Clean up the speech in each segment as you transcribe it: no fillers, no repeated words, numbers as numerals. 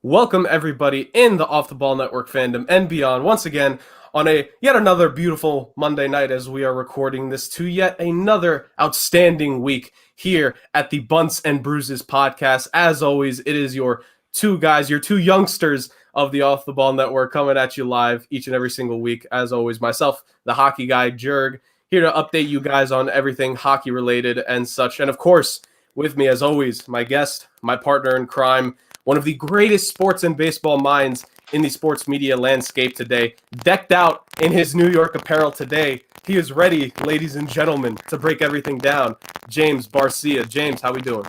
Welcome everybody in the Off the Ball Network fandom and beyond once again on yet another beautiful Monday night as we are recording this to yet another outstanding week here at the Bunts and Bruises podcast. As always, it is your two guys, your two youngsters of the Off the Ball Network coming at you live each and every single week. As always, myself, the hockey guy, Jurg, here to update you guys on everything hockey related and such. And of course, with me as always, my guest, my partner in crime, one of the greatest sports and baseball minds in the sports media landscape today, decked out in his New York apparel today. He is ready, ladies and gentlemen, to break everything down. James Barcia. James, how we doing?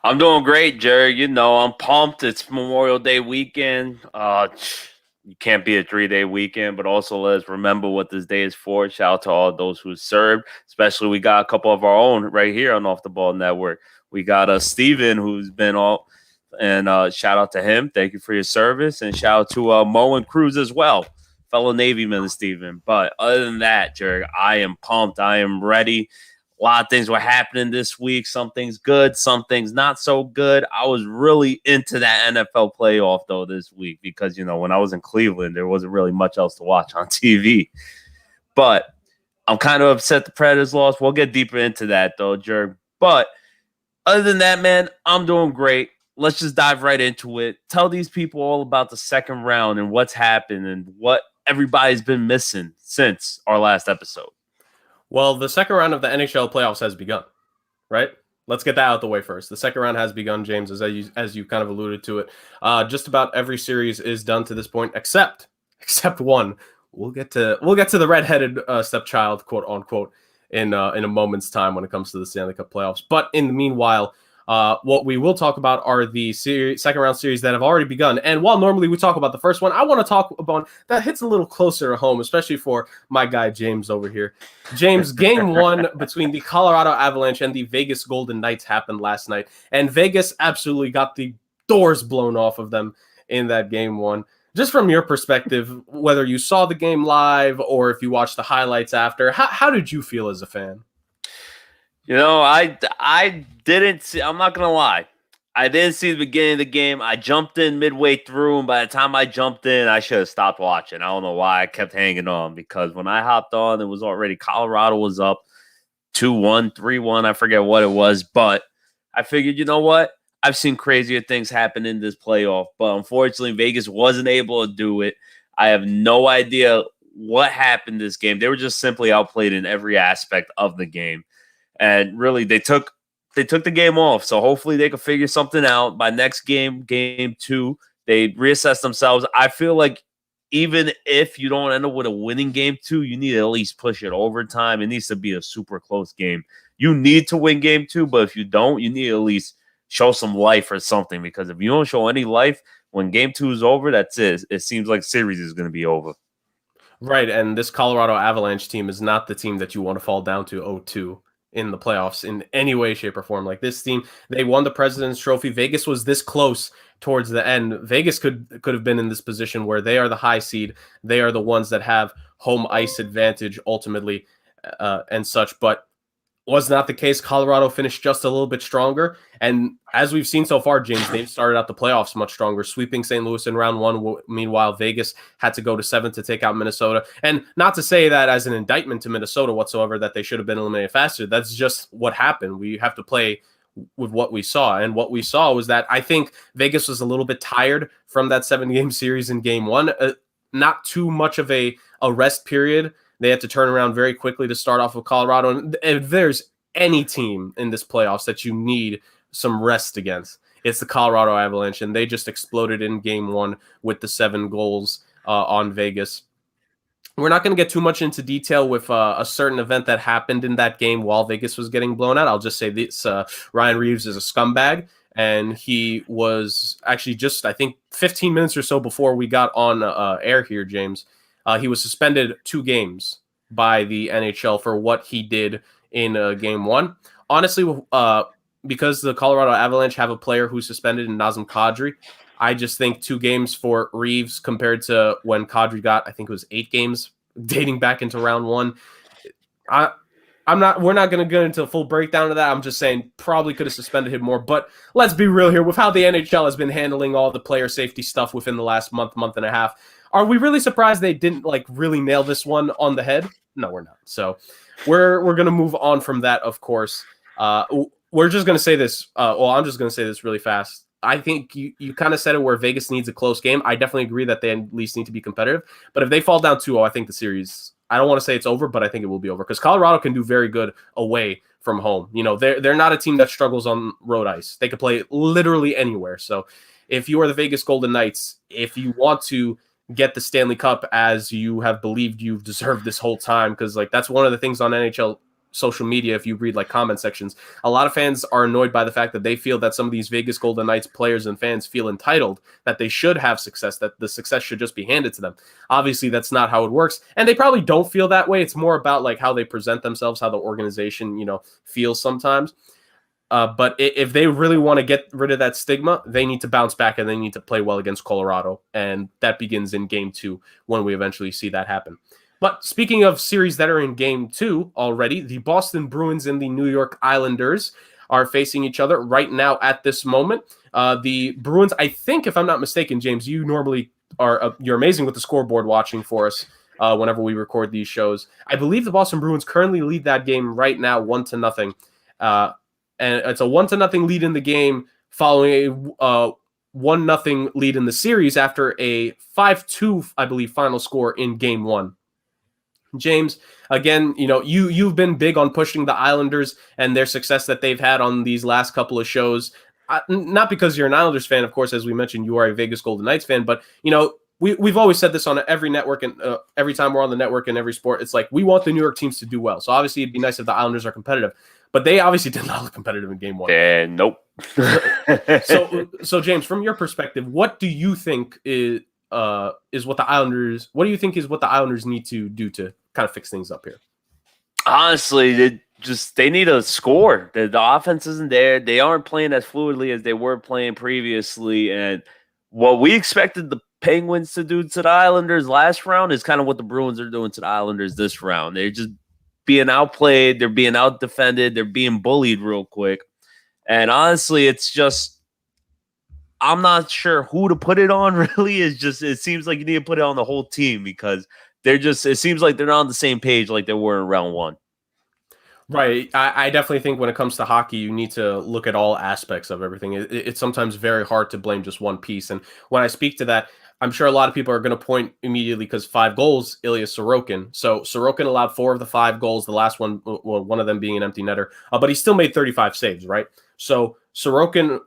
I'm doing great, Jerry. You know, I'm pumped. It's Memorial Day weekend. You can't be a 3-day weekend, but also let's remember what this day is for. Shout out to all those who served, especially we got a couple of our own right here on Off the Ball Network. We got Steven, who's been all – and shout out to him. Thank you for your service. And shout out to Mo and Cruz as well, fellow Navyman Steven. But other than that, Jerry, I am pumped. I am ready. A lot of things were happening this week. Some things good, some things not so good. I was really into that NFL playoff, though, this week because, you know, when I was in Cleveland, there wasn't really much else to watch on TV. But I'm kind of upset the Predators lost. We'll get deeper into that, though, Jurg. But other than that, man, I'm doing great. Let's just dive right into it. Tell these people all about the second round and what's happened and what everybody's been missing since our last episode. Well, the second round of the NHL playoffs has begun, right? Let's get that out of the way first. The second round has begun, James, as you kind of alluded to it. Just about every series is done to this point, except one. We'll get to the redheaded stepchild, quote unquote, in a moment's time when it comes to the Stanley Cup playoffs. But in the meanwhile, what we will talk about are the second round series that have already begun. And while normally we talk about the first one, I want to talk about that hits a little closer to home, especially for my guy James over here. James, game one between the Colorado Avalanche and the Vegas Golden Knights happened last night. And Vegas absolutely got the doors blown off of them in that game one. Just from your perspective, whether you saw the game live or if you watched the highlights after, how did you feel as a fan? You know, I didn't see – I'm not going to lie. I didn't see the beginning of the game. I jumped in midway through, and by the time I jumped in, I should have stopped watching. I don't know why I kept hanging on because when I hopped on, it was already – Colorado was up 2-1, 3-1. I forget what it was, but I figured, you know what? I've seen crazier things happen in this playoff, but unfortunately, Vegas wasn't able to do it. I have no idea what happened this game. They were just simply outplayed in every aspect of the game. And really, they took the game off. So hopefully they can figure something out. By next game, game two, they reassess themselves. I feel like even if you don't end up with a winning game two, you need to at least push it overtime. It needs to be a super close game. You need to win game two, but if you don't, you need to at least show some life or something. Because if you don't show any life, when game two is over, that's it. It seems like series is going to be over. Right, and this Colorado Avalanche team is not the team that you want to fall down to 0-2. In the playoffs in any way, shape, or form. Like this team, they won the President's Trophy. Vegas was this close towards the end. Vegas could have been in this position where they are the high seed. They are the ones that have home ice advantage ultimately and such. But was not the case. Colorado finished just a little bit stronger. And as we've seen so far, James, they've started out the playoffs much stronger, sweeping St. Louis in round one. Meanwhile, Vegas had to go to 7 to take out Minnesota. And not to say that as an indictment to Minnesota whatsoever, that they should have been eliminated faster. That's just what happened. We have to play with what we saw. And what we saw was that I think Vegas was a little bit tired from that 7-game series in game one. Not too much of a rest period. They had to turn around very quickly to start off with Colorado. And if there's any team in this playoffs that you need some rest against, it's the Colorado Avalanche. And they just exploded in game one with the 7 goals on Vegas. We're not going to get too much into detail with a certain event that happened in that game while Vegas was getting blown out. I'll just say this, Ryan Reeves is a scumbag. And he was actually just, I think, 15 minutes or so before we got on air here, James. He was suspended 2 games by the NHL for what he did in game one. Honestly, because the Colorado Avalanche have a player who's suspended in Nazem Kadri, I just think 2 games for Reeves compared to when Kadri got, I think it was 8 games dating back into round one. We're not going to get into a full breakdown of that. I'm just saying probably could have suspended him more. But let's be real here with how the NHL has been handling all the player safety stuff within the last month and a half. Are we really surprised they didn't like really nail this one on the head? No, we're not. So we're going to move on from that, of course. We're just going to say this. I'm just going to say this really fast. I think you kind of said it where Vegas needs a close game. I definitely agree that they at least need to be competitive. But if they fall down 2-0, I think the series, I don't want to say it's over, but I think it will be over because Colorado can do very good away from home. You know, they're not a team that struggles on road ice. They could play literally anywhere. So if you are the Vegas Golden Knights, if you want to get the Stanley Cup as you have believed you've deserved this whole time, because like that's one of the things on NHL social media, if you read like comment sections, a lot of fans are annoyed by the fact that they feel that some of these Vegas Golden Knights players and fans feel entitled, that they should have success, that the success should just be handed to them. Obviously, that's not how it works. And they probably don't feel that way. It's more about like how they present themselves, how the organization, feels sometimes. But if they really want to get rid of that stigma, they need to bounce back and they need to play well against Colorado. And that begins in game 2 when we eventually see that happen. But speaking of series that are in game 2 already, the Boston Bruins and the New York Islanders are facing each other right now at this moment. The Bruins, I think, if I'm not mistaken, James, you normally you're amazing with the scoreboard watching for us whenever we record these shows. I believe the Boston Bruins currently lead that game right now 1-0. And it's a 1-0 lead in the game following a 1-0 lead in the series after a 5-2, I believe, final score in game 1. James, again, you've been big on pushing the Islanders and their success that they've had on these last couple of shows. Not because you're an Islanders fan, of course, as we mentioned, you are a Vegas Golden Knights fan, but we've always said this on every network and every time we're on the network in every sport. It's like we want the New York teams to do well. So obviously, it'd be nice if the Islanders are competitive, but they obviously did not look competitive in game 1. Nope. So James, from your perspective, what do you think is what the Islanders? What do you think is what the Islanders need to do to kind of fix things up here? Honestly, they need a score. The offense isn't there. They aren't playing as fluidly as they were playing previously. And what we expected the Penguins to do to the Islanders last round is kind of what the Bruins are doing to the Islanders this round. They're just being outplayed. They're being outdefended. They're being bullied real quick. And honestly, it's just, I'm not sure who to put it on, really. It seems like you need to put it on the whole team because it seems like they're not on the same page like they were in round 1. Right. I definitely think when it comes to hockey, you need to look at all aspects of everything. It's sometimes very hard to blame just one piece. And when I speak to that, I'm sure a lot of people are going to point immediately because 5 goals, Ilya Sorokin. So Sorokin allowed 4 of the 5 goals, the last one, well, one of them being an empty netter, but he still made 35 saves, right? So Sorokin,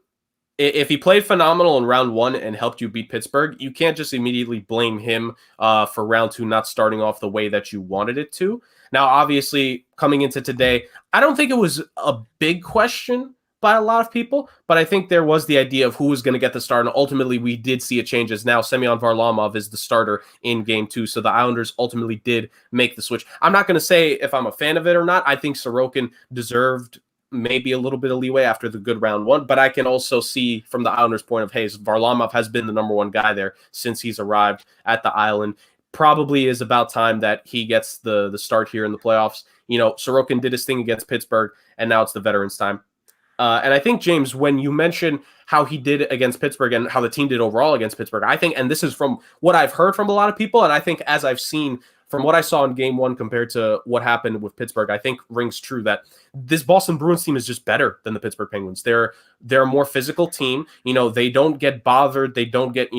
if he played phenomenal in round 1 and helped you beat Pittsburgh, you can't just immediately blame him for round 2 not starting off the way that you wanted it to. Now, obviously, coming into today, I don't think it was a big question by a lot of people, but I think there was the idea of who was going to get the start, and ultimately we did see a change as now Semyon Varlamov is the starter in game 2, so the Islanders ultimately did make the switch. I'm not going to say if I'm a fan of it or not. I think Sorokin deserved maybe a little bit of leeway after the good round 1, but I can also see from the Islanders' point of, hey, Varlamov has been the number 1 guy there since he's arrived at the island. Probably is about time that he gets the start here in the playoffs. Sorokin did his thing against Pittsburgh, and now it's the veterans' time. And I think, James, when you mention how he did against Pittsburgh and how the team did overall against Pittsburgh, I think, and this is from what I've heard from a lot of people, and I think as I've seen from what I saw in game 1 compared to what happened with Pittsburgh, I think rings true that this Boston Bruins team is just better than the Pittsburgh Penguins. They're a more physical team. They don't get bothered. They don't get,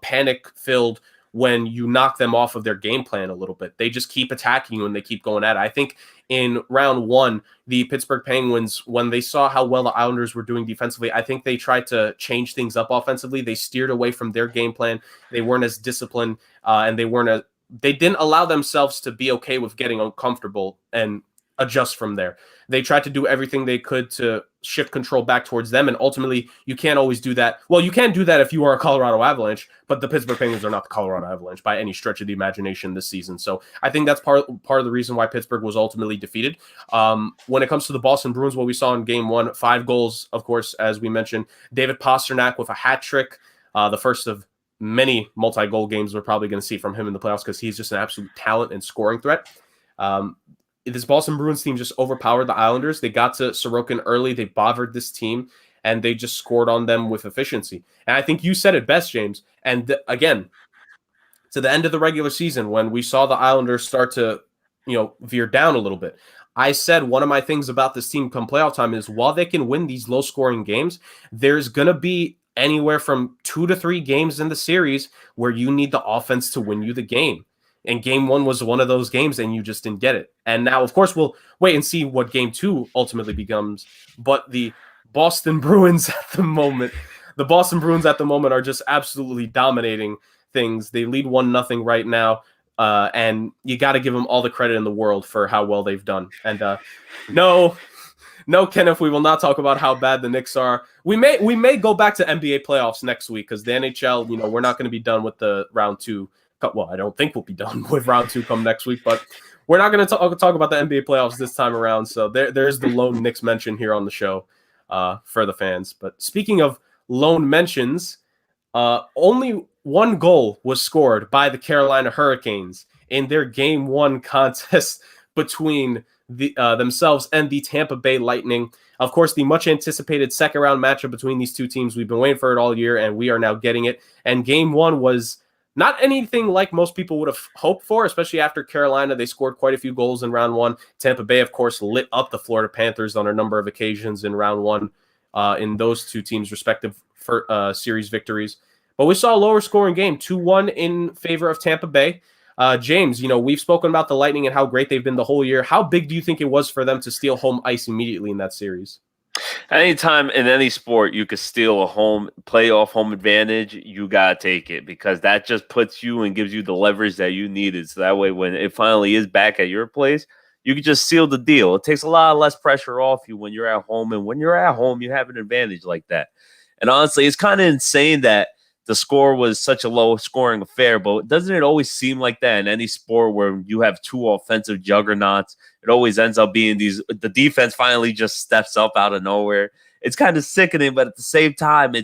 panic-filled when you knock them off of their game plan a little bit. They just keep attacking you and they keep going at it. I think in round 1, the Pittsburgh Penguins, when they saw how well the Islanders were doing defensively, I think they tried to change things up offensively. They steered away from their game plan. They weren't as disciplined, and they didn't allow themselves to be okay with getting uncomfortable and adjust from there. They tried to do everything they could to shift control back towards them, and ultimately, you can't always do that. Well, you can do that if you are a Colorado Avalanche, but the Pittsburgh Penguins are not the Colorado Avalanche by any stretch of the imagination this season. So I think that's part of the reason why Pittsburgh was ultimately defeated. When it comes to the Boston Bruins, what we saw in game 1, 5 goals, of course, as we mentioned, David Pastrnak with a hat trick, the first of many multi-goal games we're probably going to see from him in the playoffs because he's just an absolute talent and scoring threat. this Boston Bruins team just overpowered the Islanders. They got to Sorokin early. They bothered this team, and they just scored on them with efficiency. And I think you said it best, James. And again, to the end of the regular season, when we saw the Islanders start to, veer down a little bit, I said one of my things about this team come playoff time is while they can win these low-scoring games, there's going to be anywhere from 2 to 3 games in the series where you need the offense to win you the game. And game 1 was one of those games, and you just didn't get it. And now, of course, we'll wait and see what game 2 ultimately becomes. But the Boston Bruins at the moment are just absolutely dominating things. They lead 1-0 right now. And you got to give them all the credit in the world for how well they've done. And no, Kenneth, we will not talk about how bad the Knicks are. We may go back to NBA playoffs next week because the NHL, we're not going to be done with the round 2. Well, I don't think we'll be done with round 2 come next week, but we're not going to talk about the NBA playoffs this time around. So there's the lone Knicks mention here on the show for the fans. But speaking of lone mentions, only 1 goal was scored by the Carolina Hurricanes in their Game 1 contest between themselves and the Tampa Bay Lightning. Of course, the much-anticipated second-round matchup between these two teams. We've been waiting for it all year, and we are now getting it. And Game 1 was not anything like most people would have hoped for, especially after Carolina. They scored quite a few goals in round 1. Tampa Bay, of course, lit up the Florida Panthers on a number of occasions in round 1 in those two teams' respective series victories. But we saw a lower scoring game, 2-1 in favor of Tampa Bay. James, we've spoken about the Lightning and how great they've been the whole year. How big do you think it was for them to steal home ice immediately in that series? Anytime in any sport you could steal a playoff home advantage, you got to take it because that just puts you and gives you the leverage that you needed. So that way, when it finally is back at your place, you can just seal the deal. It takes a lot less pressure off you when you're at home. And when you're at home, you have an advantage like that. And honestly, it's kind of insane that the score was such a low-scoring affair, but doesn't it always seem like that in any sport where you have 2 offensive juggernauts? It always ends up being the defense finally just steps up out of nowhere. It's kind of sickening, but at the same time,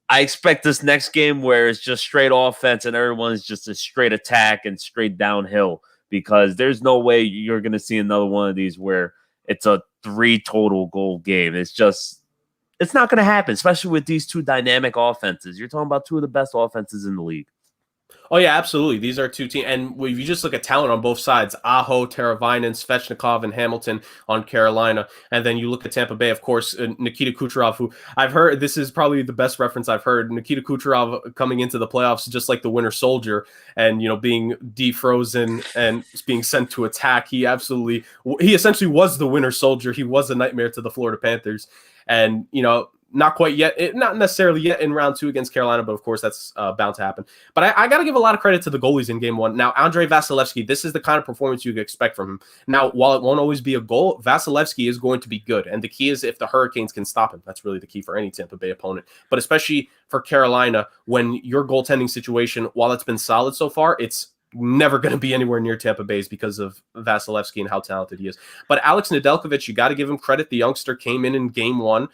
I expect this next game where it's just straight offense and everyone's just a straight attack and straight downhill because there's no way you're going to see another one of these where it's a 3 total goal game. It's not going to happen, especially with these 2 dynamic offenses. You're talking about 2 of the best offenses in the league. Oh, yeah, absolutely. These are 2 teams. And if you just look at talent on both sides, Aho, Teravainen, Svechnikov, and Hamilton on Carolina. And then you look at Tampa Bay, of course, Nikita Kucherov, who I've heard, this is probably the best reference I've heard. Nikita Kucherov coming into the playoffs just like the Winter Soldier and, being defrozen and being sent to attack. He essentially was the Winter Soldier. He was a nightmare to the Florida Panthers. And, not quite yet, not necessarily yet in round 2 against Carolina, but of course that's bound to happen. But I got to give a lot of credit to the goalies in Game 1. Now, Andrei Vasilevsky, this is the kind of performance you could expect from him. Now, while it won't always be a goal, Vasilevsky is going to be good. And the key is if the Hurricanes can stop him. That's really the key for any Tampa Bay opponent. But especially for Carolina, when your goaltending situation, while it's been solid so far, it's never going to be anywhere near Tampa Bay's because of Vasilevsky and how talented he is. But Alex Nedeljkovic, you got to give him credit. The youngster came in Game 1.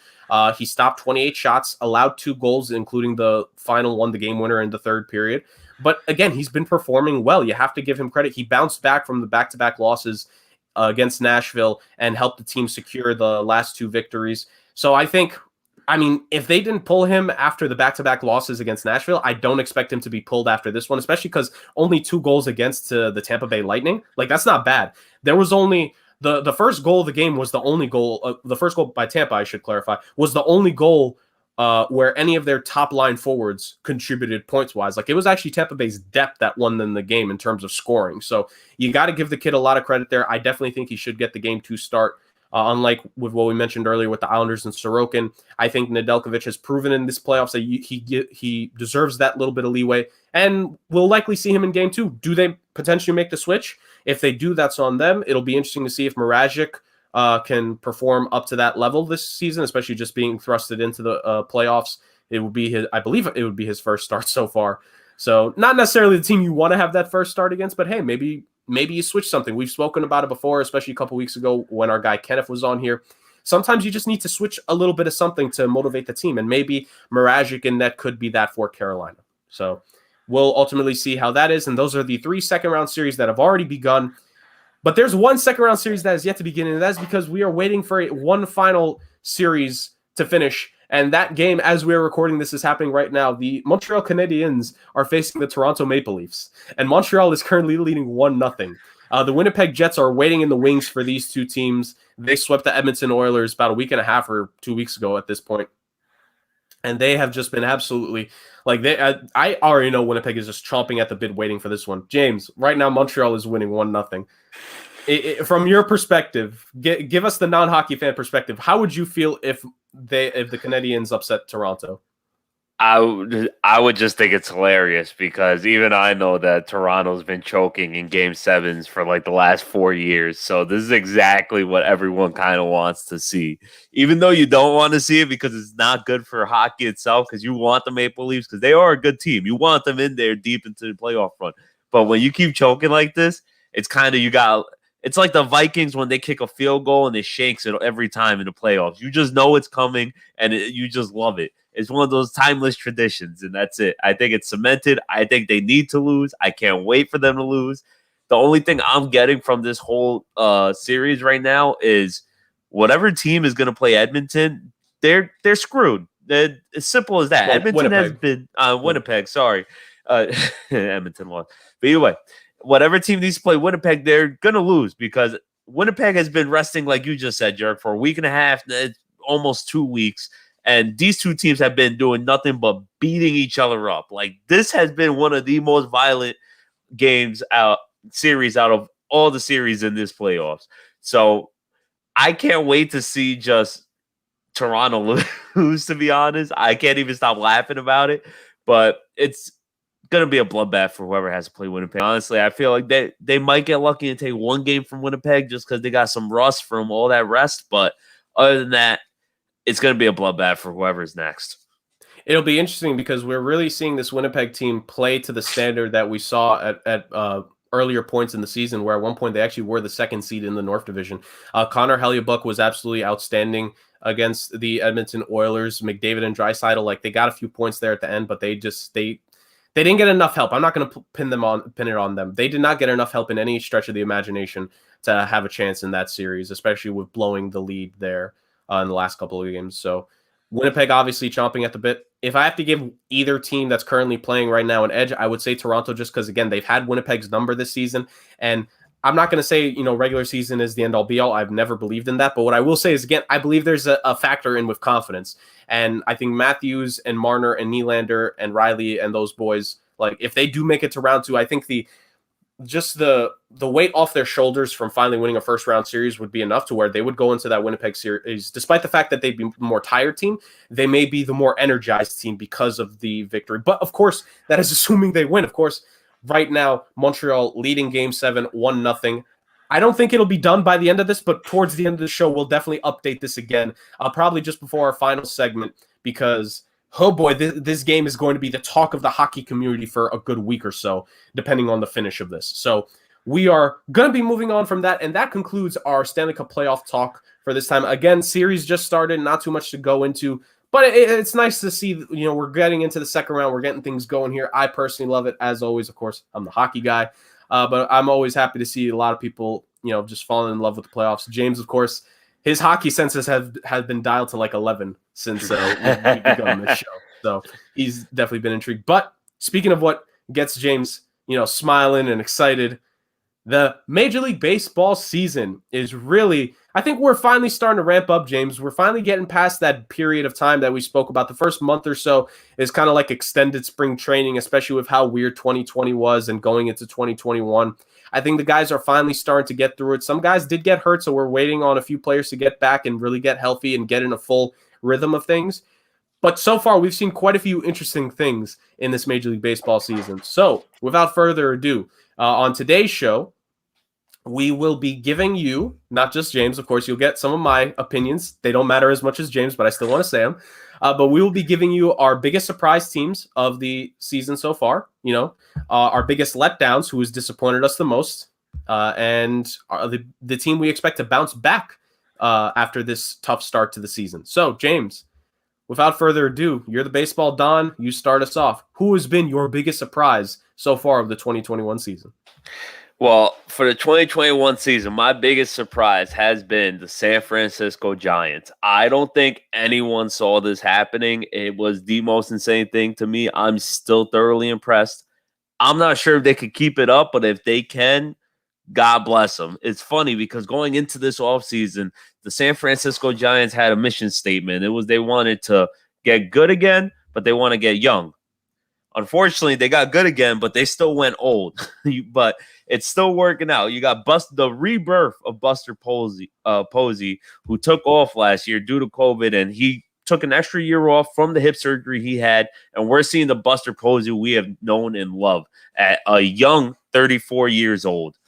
He stopped 28 shots, allowed 2 goals, including the final one, the game winner in the 3rd period. But again, he's been performing well. You have to give him credit. He bounced back from the back-to-back losses against Nashville and helped the team secure the last 2 victories. So if they didn't pull him after the back-to-back losses against Nashville, I don't expect him to be pulled after this one, especially because only 2 goals against the Tampa Bay Lightning. That's not bad. There was only the first goal of the game was the only goal. The first goal by Tampa, I should clarify, was the only goal where any of their top-line forwards contributed points-wise. It was actually Tampa Bay's depth that won them the game in terms of scoring. So you got to give the kid a lot of credit there. I definitely think he should get the Game 2 start. Unlike with what we mentioned earlier with the Islanders and Sorokin, I think Nedeljkovic has proven in this playoffs that he deserves that little bit of leeway, and we'll likely see him in Game 2. Do they potentially make the switch? If they do, that's on them. It'll be interesting to see if Mrazek can perform up to that level this season, especially just being thrusted into the playoffs. I believe it would be his first start so far. So not necessarily the team you want to have that first start against, but hey, maybe you switch something. We've spoken about it before, especially a couple weeks ago when our guy Kenneth was on here. Sometimes you just need to switch a little bit of something to motivate the team, and maybe Mrazek and net could be that for Carolina. So we'll ultimately see how that is, and those are the 3 second-round series that have already begun. But there's one second round series that is yet to begin, and that's because we are waiting for one final series to finish. And that game, as we're recording this, is happening right now. The Montreal Canadiens are facing the Toronto Maple Leafs, and Montreal is currently leading 1-0. The Winnipeg Jets are waiting in the wings for these two teams. They swept the Edmonton Oilers about a week and a half or 2 weeks ago at this point. And they have just been absolutely I already know Winnipeg is just chomping at the bit waiting for this one. James, right now Montreal is winning 1-0. From your perspective, give us the non-hockey fan perspective. How would you feel if the Canadiens upset Toronto? I would just think it's hilarious because even I know that Toronto's been choking in game sevens for like the last 4 years. So this is exactly what everyone kind of wants to see, even though you don't want to see it because it's not good for hockey itself, because you want the Maple Leafs because they are a good team. You want them in there deep into the playoff run. But when you keep choking like this, it's kind of it's like the Vikings when they kick a field goal and it shanks it every time in the playoffs. You just know it's coming and you just love it. It's one of those timeless traditions, and that's it. I think it's cemented. I think they need to lose. I can't wait for them to lose. The only thing I'm getting from this whole series right now is whatever team is going to play Edmonton, they're screwed. As simple as that. Well, Edmonton Winnipeg. Has been Winnipeg. Sorry, Edmonton lost. But either way, whatever team needs to play Winnipeg, they're going to lose because Winnipeg has been resting, like you just said, Jurg, for a week and a half, almost 2 weeks. And these two teams have been doing nothing but beating each other up. Like, this has been one of the most violent series out of all the series in this playoffs. So I can't wait to see just Toronto lose, to be honest. I can't even stop laughing about it. But it's going to be a bloodbath for whoever has to play Winnipeg. Honestly, I feel like they might get lucky and take one game from Winnipeg just because they got some rust from all that rest. But other than that, it's going to be a bloodbath for whoever's next. It'll be interesting because we're really seeing this Winnipeg team play to the standard that we saw at earlier points in the season, where at one point they actually were the second seed in the North Division. Connor Hellebuyck was absolutely outstanding against the Edmonton Oilers. McDavid and Draisaitl, they got a few points there at the end, but they didn't get enough help. I'm not going to pin it on them. They did not get enough help in any stretch of the imagination to have a chance in that series, especially with blowing the lead there in the last couple of games. So Winnipeg obviously chomping at the bit. If I have to give either team that's currently playing right now an edge, I would say Toronto, just because, again, they've had Winnipeg's number this season. And I'm not going to say, regular season is the end all be all. I've never believed in that. But what I will say is, again, I believe there's a factor in with confidence. And I think Matthews and Marner and Nylander and Riley and those boys, if they do make it to round two, I think the weight off their shoulders from finally winning a first round series would be enough to where they would go into that Winnipeg series, despite the fact that they'd be the more tired team, they may be the more energized team because of the victory. But of course, that is assuming they win. Of course, right now, Montreal leading game 7, 1-0. I don't think it'll be done by the end of this, but towards the end of the show, we'll definitely update this again, probably just before our final segment, because oh boy, this game is going to be the talk of the hockey community for a good week or so, depending on the finish of this. So we are going to be moving on from that, and that concludes our Stanley Cup playoff talk for this time. Again, series just started, not too much to go into, but it's nice to see, we're getting into the second round. We're getting things going here. I personally love it. As always, of course, I'm the hockey guy, but I'm always happy to see a lot of people, just falling in love with the playoffs. James, of course, his hockey senses have been dialed to 11 since we've begun this show. So he's definitely been intrigued. But speaking of what gets James, smiling and excited, the Major League Baseball season is really, I think we're finally starting to ramp up, James. We're finally getting past that period of time that we spoke about. The first month or so is kind of like extended spring training, especially with how weird 2020 was and going into 2021. I think the guys are finally starting to get through it. Some guys did get hurt, so we're waiting on a few players to get back and really get healthy and get in a full rhythm of things. But so far, we've seen quite a few interesting things in this Major League Baseball season. So without further ado, on today's show, we will be giving you, not just James, of course, you'll get some of my opinions. They don't matter as much as James, but I still want to say them. But we will be giving you our biggest surprise teams of the season so far, our biggest letdowns, who has disappointed us the most, and the team we expect to bounce back after this tough start to the season. So, James, without further ado, you're the baseball don. You start us off. Who has been your biggest surprise so far of the 2021 season? Well, for the 2021 season, my biggest surprise has been the San Francisco Giants. I don't think anyone saw this happening. It was the most insane thing to me. I'm still thoroughly impressed. I'm not sure if they could keep it up, but if they can, God bless them. It's funny because going into this offseason, the San Francisco Giants had a mission statement. It was they wanted to get good again, but they want to get young. Unfortunately, they got good again, but they still went old. But it's still working out. You got the rebirth of Buster Posey, who took off last year due to COVID, and he took an extra year off from the hip surgery he had. And we're seeing the Buster Posey we have known and loved at a young 34 years old.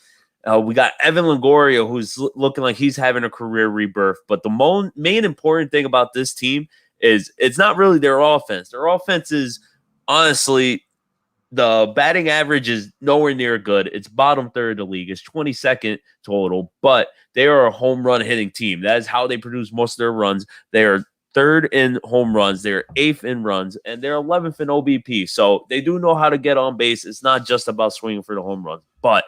We got Evan Longoria, who's looking like he's having a career rebirth. But the main important thing about this team is it's not really their offense. Their offense is, honestly, the batting average is nowhere near good. It's bottom third of the league. It's 22nd total, but they are a home run hitting team. That is how they produce most of their runs. They are third in home runs. They're eighth in runs, and they're 11th in OBP. So they do know how to get on base. It's not just about swinging for the home runs, but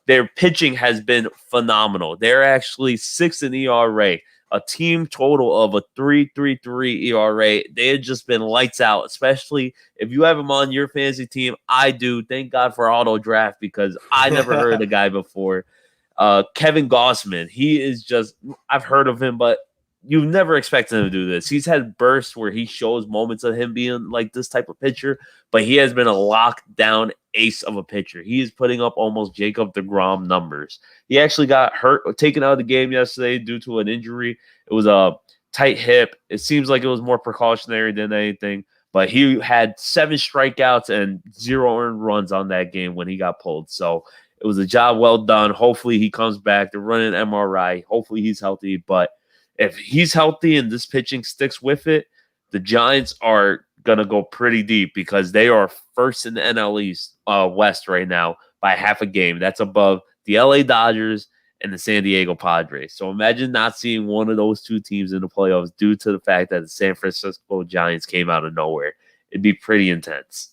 their pitching has been phenomenal. They're actually sixth in ERA, a team total of a 3.33 ERA. They had just been lights out, especially if you have him on your fantasy team. I do. Thank God for auto draft because I never heard of the guy before. Kevin Gossman, he is just, I've heard of him, but you've never expected him to do this. He's had bursts where he shows moments of him being like this type of pitcher, but he has been a lockdown ace of a pitcher. He is putting up almost Jacob deGrom numbers. He actually got taken out of the game yesterday due to an injury. It was a tight hip. It seems like it was more precautionary than anything, but he had 7 strikeouts and 0 earned runs on that game when he got pulled. So it was a job well done. Hopefully he comes back. They're running MRI. Hopefully he's healthy, but if he's healthy and this pitching sticks with it, the Giants are going to go pretty deep because they are first in the NL East West right now by half a game. That's above the LA Dodgers and the San Diego Padres. So imagine not seeing one of those two teams in the playoffs due to the fact that the San Francisco Giants came out of nowhere. It'd be pretty intense.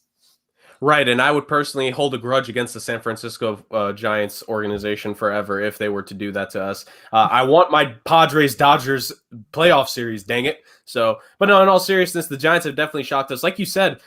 Right, and I would personally hold a grudge against the San Francisco Giants organization forever if they were to do that to us. I want my Padres-Dodgers playoff series, dang it. So, but no, in all seriousness, the Giants have definitely shocked us. Like you said,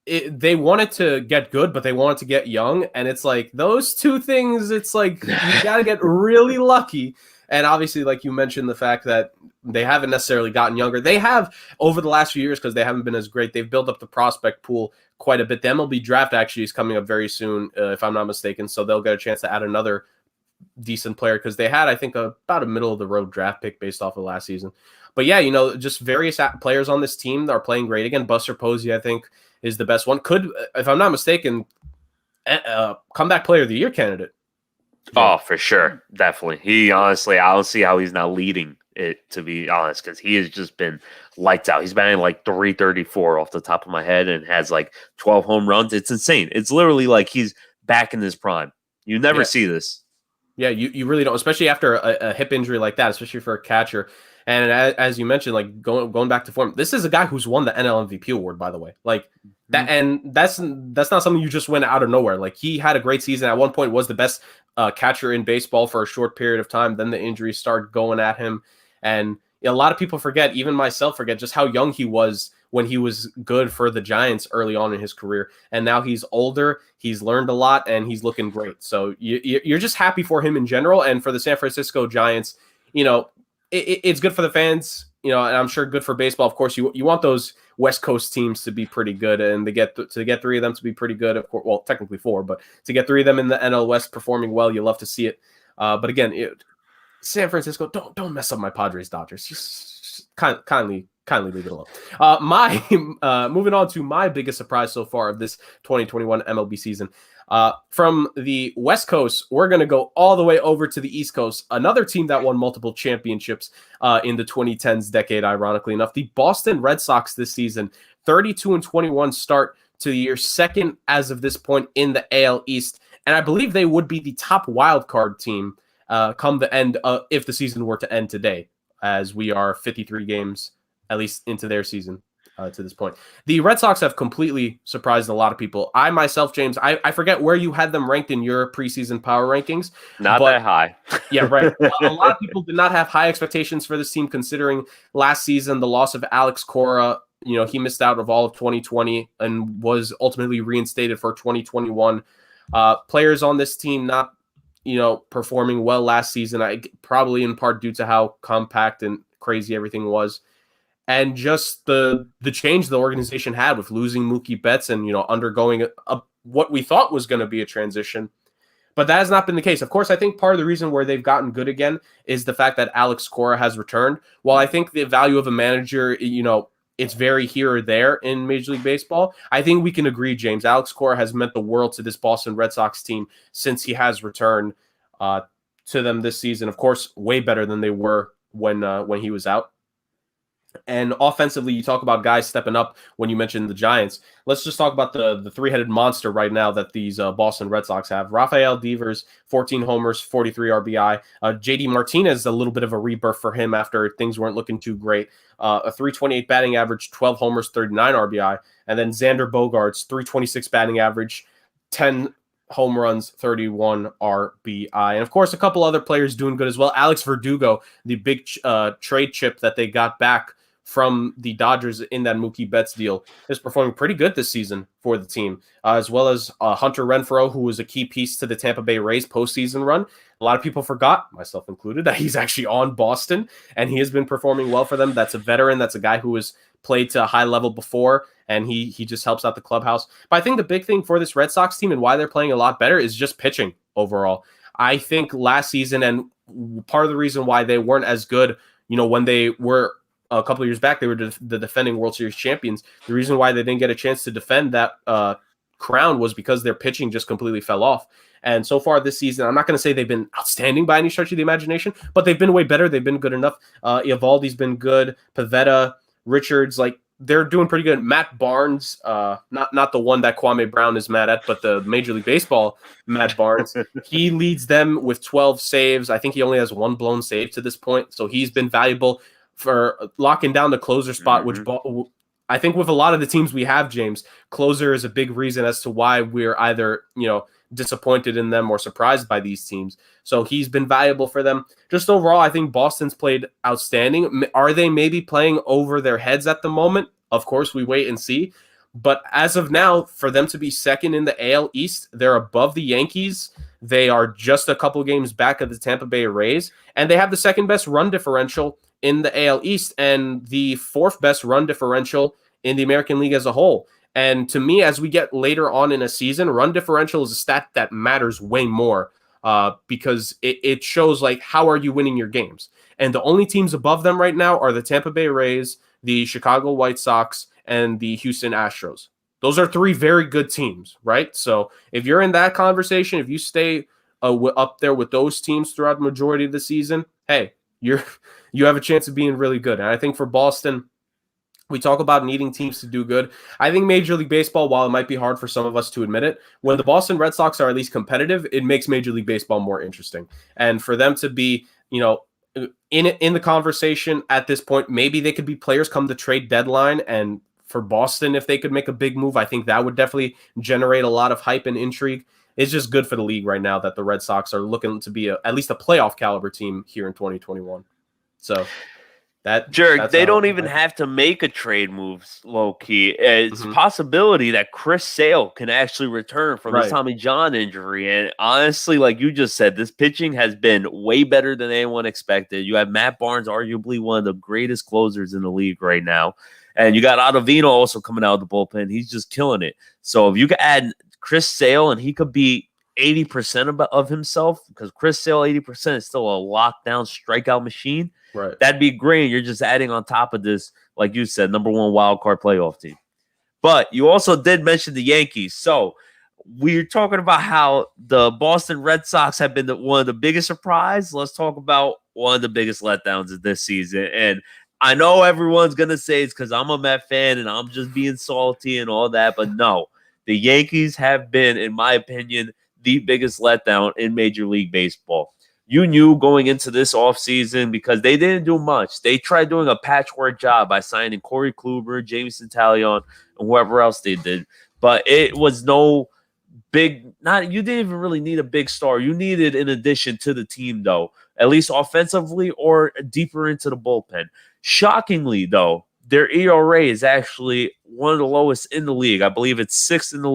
they wanted to get good, but they wanted to get young, and it's like those two things, it's like you got to get really lucky. And obviously, like you mentioned, the fact that they haven't necessarily gotten younger. They have over the last few years because they haven't been as great. They've built up the prospect pool quite a bit. The MLB draft actually is coming up very soon, if I'm not mistaken. So they'll get a chance to add another decent player because they had, I think, about a middle of the road draft pick based off of last season. But yeah, just various players on this team that are playing great again. Buster Posey, I think, is the best one. Could, if I'm not mistaken, comeback player of the year candidate. Oh, for sure. Definitely. He honestly, I don't see how he's not leading it, to be honest, because he has just been lights out. He's batting like 334 off the top of my head and has like 12 home runs. It's insane. It's literally like he's back in his prime. You never see this. Yeah, you really don't, especially after a hip injury like that, especially for a catcher. And as you mentioned, like going back to form, this is a guy who's won the NL MVP award, by the way. Like that, and that's not something you just win out of nowhere. Like he had a great season. At one point, was the best catcher in baseball for a short period of time. Then the injuries started going at him, and a lot of people forget, even myself forget, just how young he was when he was good for the Giants early on in his career. And now he's older, he's learned a lot, and he's looking great. So you're just happy for him in general, and for the San Francisco Giants. It's good for the fans, and I'm sure good for baseball. Of course, you want those West Coast teams to be pretty good, and to get 3 of them to be pretty good. Of course, well, technically 4, but to get 3 of them in the NL West performing well, you love to see it. But again, San Francisco, don't mess up my Padres Dodgers. Just kindly leave it alone. Moving on to my biggest surprise so far of this 2021 MLB season. From the West Coast, we're going to go all the way over to the East Coast. Another team that won multiple championships in the 2010s decade, ironically enough. The Boston Red Sox this season, 32-21 start to the year, second as of this point in the AL East. And I believe they would be the top wild card team come the end if the season were to end today, as we are 53 games, at least into their season. to this point. The Red Sox have completely surprised a lot of people. I myself, James, I forget where you had them ranked in your preseason power rankings. Not that high. Yeah, right. A lot of people did not have high expectations for this team, considering last season the loss of Alex Cora. He missed out of all of 2020 and was ultimately reinstated for 2021. Players on this team not, performing well last season, probably in part due to how compact and crazy everything was. And just the change the organization had with losing Mookie Betts and, undergoing what we thought was going to be a transition. But that has not been the case. Of course, I think part of the reason where they've gotten good again is the fact that Alex Cora has returned. While I think the value of a manager, it's very here or there in Major League Baseball, I think we can agree, James, Alex Cora has meant the world to this Boston Red Sox team since he has returned to them this season. Of course, way better than they were when he was out. And offensively, you talk about guys stepping up when you mentioned the Giants. Let's just talk about the three-headed monster right now that these Boston Red Sox have. Rafael Devers, 14 homers, 43 RBI. JD Martinez, a little bit of a rebirth for him after things weren't looking too great. A 328 batting average, 12 homers, 39 RBI. And then Xander Bogaerts, 326 batting average, 10 home runs, 31 RBI. And of course, a couple other players doing good as well. Alex Verdugo, the big trade chip that they got back from the Dodgers in that Mookie Betts deal, is performing pretty good this season for the team, as well as Hunter Renfroe, who was a key piece to the Tampa Bay Rays postseason run. A lot of people forgot, myself included, that he's actually on Boston, and he has been performing well for them. That's a veteran. That's a guy who has played to a high level before, and he just helps out the clubhouse. But I think the big thing for this Red Sox team and why they're playing a lot better is just pitching overall. I think last season, and part of the reason why they weren't as good, when they were a couple of years back, they were the defending World Series champions. The reason why they didn't get a chance to defend that crown was because their pitching just completely fell off. And so far this season, I'm not going to say they've been outstanding by any stretch of the imagination, but they've been way better. They've been good enough. Eovaldi's been good. Pivetta, Richards, they're doing pretty good. Matt Barnes, not the one that Kwame Brown is mad at, but the Major League Baseball Matt Barnes. He leads them with 12 saves. I think he only has one blown save to this point, so he's been valuable for locking down the closer spot, which I think with a lot of the teams we have, James, closer is a big reason as to why we're either, disappointed in them or surprised by these teams. So he's been valuable for them. Just overall, I think Boston's played outstanding. Are they maybe playing over their heads at the moment? Of course, we wait and see. But as of now, for them to be second in the AL East, they're above the Yankees. They are just a couple games back of the Tampa Bay Rays, and they have the second best run differential in the AL East and the fourth best run differential in the American League as a whole. And to me, as we get later on in a season, run differential is a stat that matters way more because it shows how are you winning your games. And the only teams above them right now are the Tampa Bay Rays, the Chicago White Sox, and the Houston Astros. Those are three very good teams, right? So if you're in that conversation, if you stay up there with those teams throughout the majority of the season, hey, you have a chance of being really good. And I think for Boston, we talk about needing teams to do good. I think Major League Baseball, while it might be hard for some of us to admit it, when the Boston Red Sox are at least competitive, it makes Major League Baseball more interesting. And for them to be, in the conversation at this point, maybe they could be players come the trade deadline. And for Boston, if they could make a big move, I think that would definitely generate a lot of hype and intrigue. It's just good for the league right now that the Red Sox are looking to be at least a playoff caliber team here in 2021. So Jurg, they don't even have to make a trade move, low key. It's a possibility that Chris Sale can actually return from his Tommy John injury. And honestly, like you just said, this pitching has been way better than anyone expected. You have Matt Barnes, arguably one of the greatest closers in the league right now. And you got Ottavino also coming out of the bullpen. He's just killing it. So if you could add Chris Sale and he could be 80% of himself, because Chris Sale 80% is still a lockdown strikeout machine. Right. That'd be great. You're just adding on top of this, like you said, number one wild card playoff team. But you also did mention the Yankees. So we're talking about how the Boston Red Sox have been one of the biggest surprise. Let's talk about one of the biggest letdowns of this season. And I know everyone's going to say it's because I'm a Met fan and I'm just being salty and all that. But no, the Yankees have been, in my opinion, the biggest letdown in Major League Baseball. You knew going into this offseason because they didn't do much. They tried doing a patchwork job by signing Corey Kluber, Jameson Taillon, and whoever else they did. But it was no big, not you didn't even really need a big star. You needed an addition to the team, though, at least offensively or deeper into the bullpen. Shockingly, though, their ERA is actually one of the lowest in the league. I believe it's fifth in the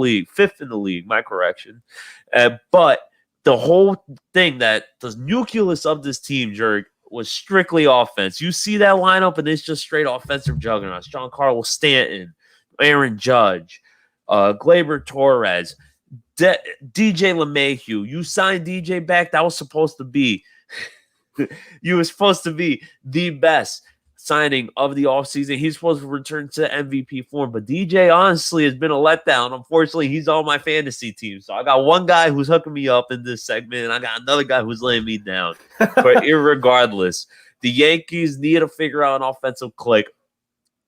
league, my correction. But the whole thing that the nucleus of this team, Jurg, was strictly offense. You see that lineup, and it's just straight offensive juggernauts. Giancarlo Stanton, Aaron Judge, Gleyber Torres, DJ LeMahieu. You signed DJ back. That was supposed to be the best signing of the offseason. He's supposed to return to MVP form, but DJ honestly has been a letdown. Unfortunately, he's on my fantasy team. So I got one guy who's hooking me up in this segment, and I got another guy who's laying me down. But irregardless, the Yankees need to figure out an offensive click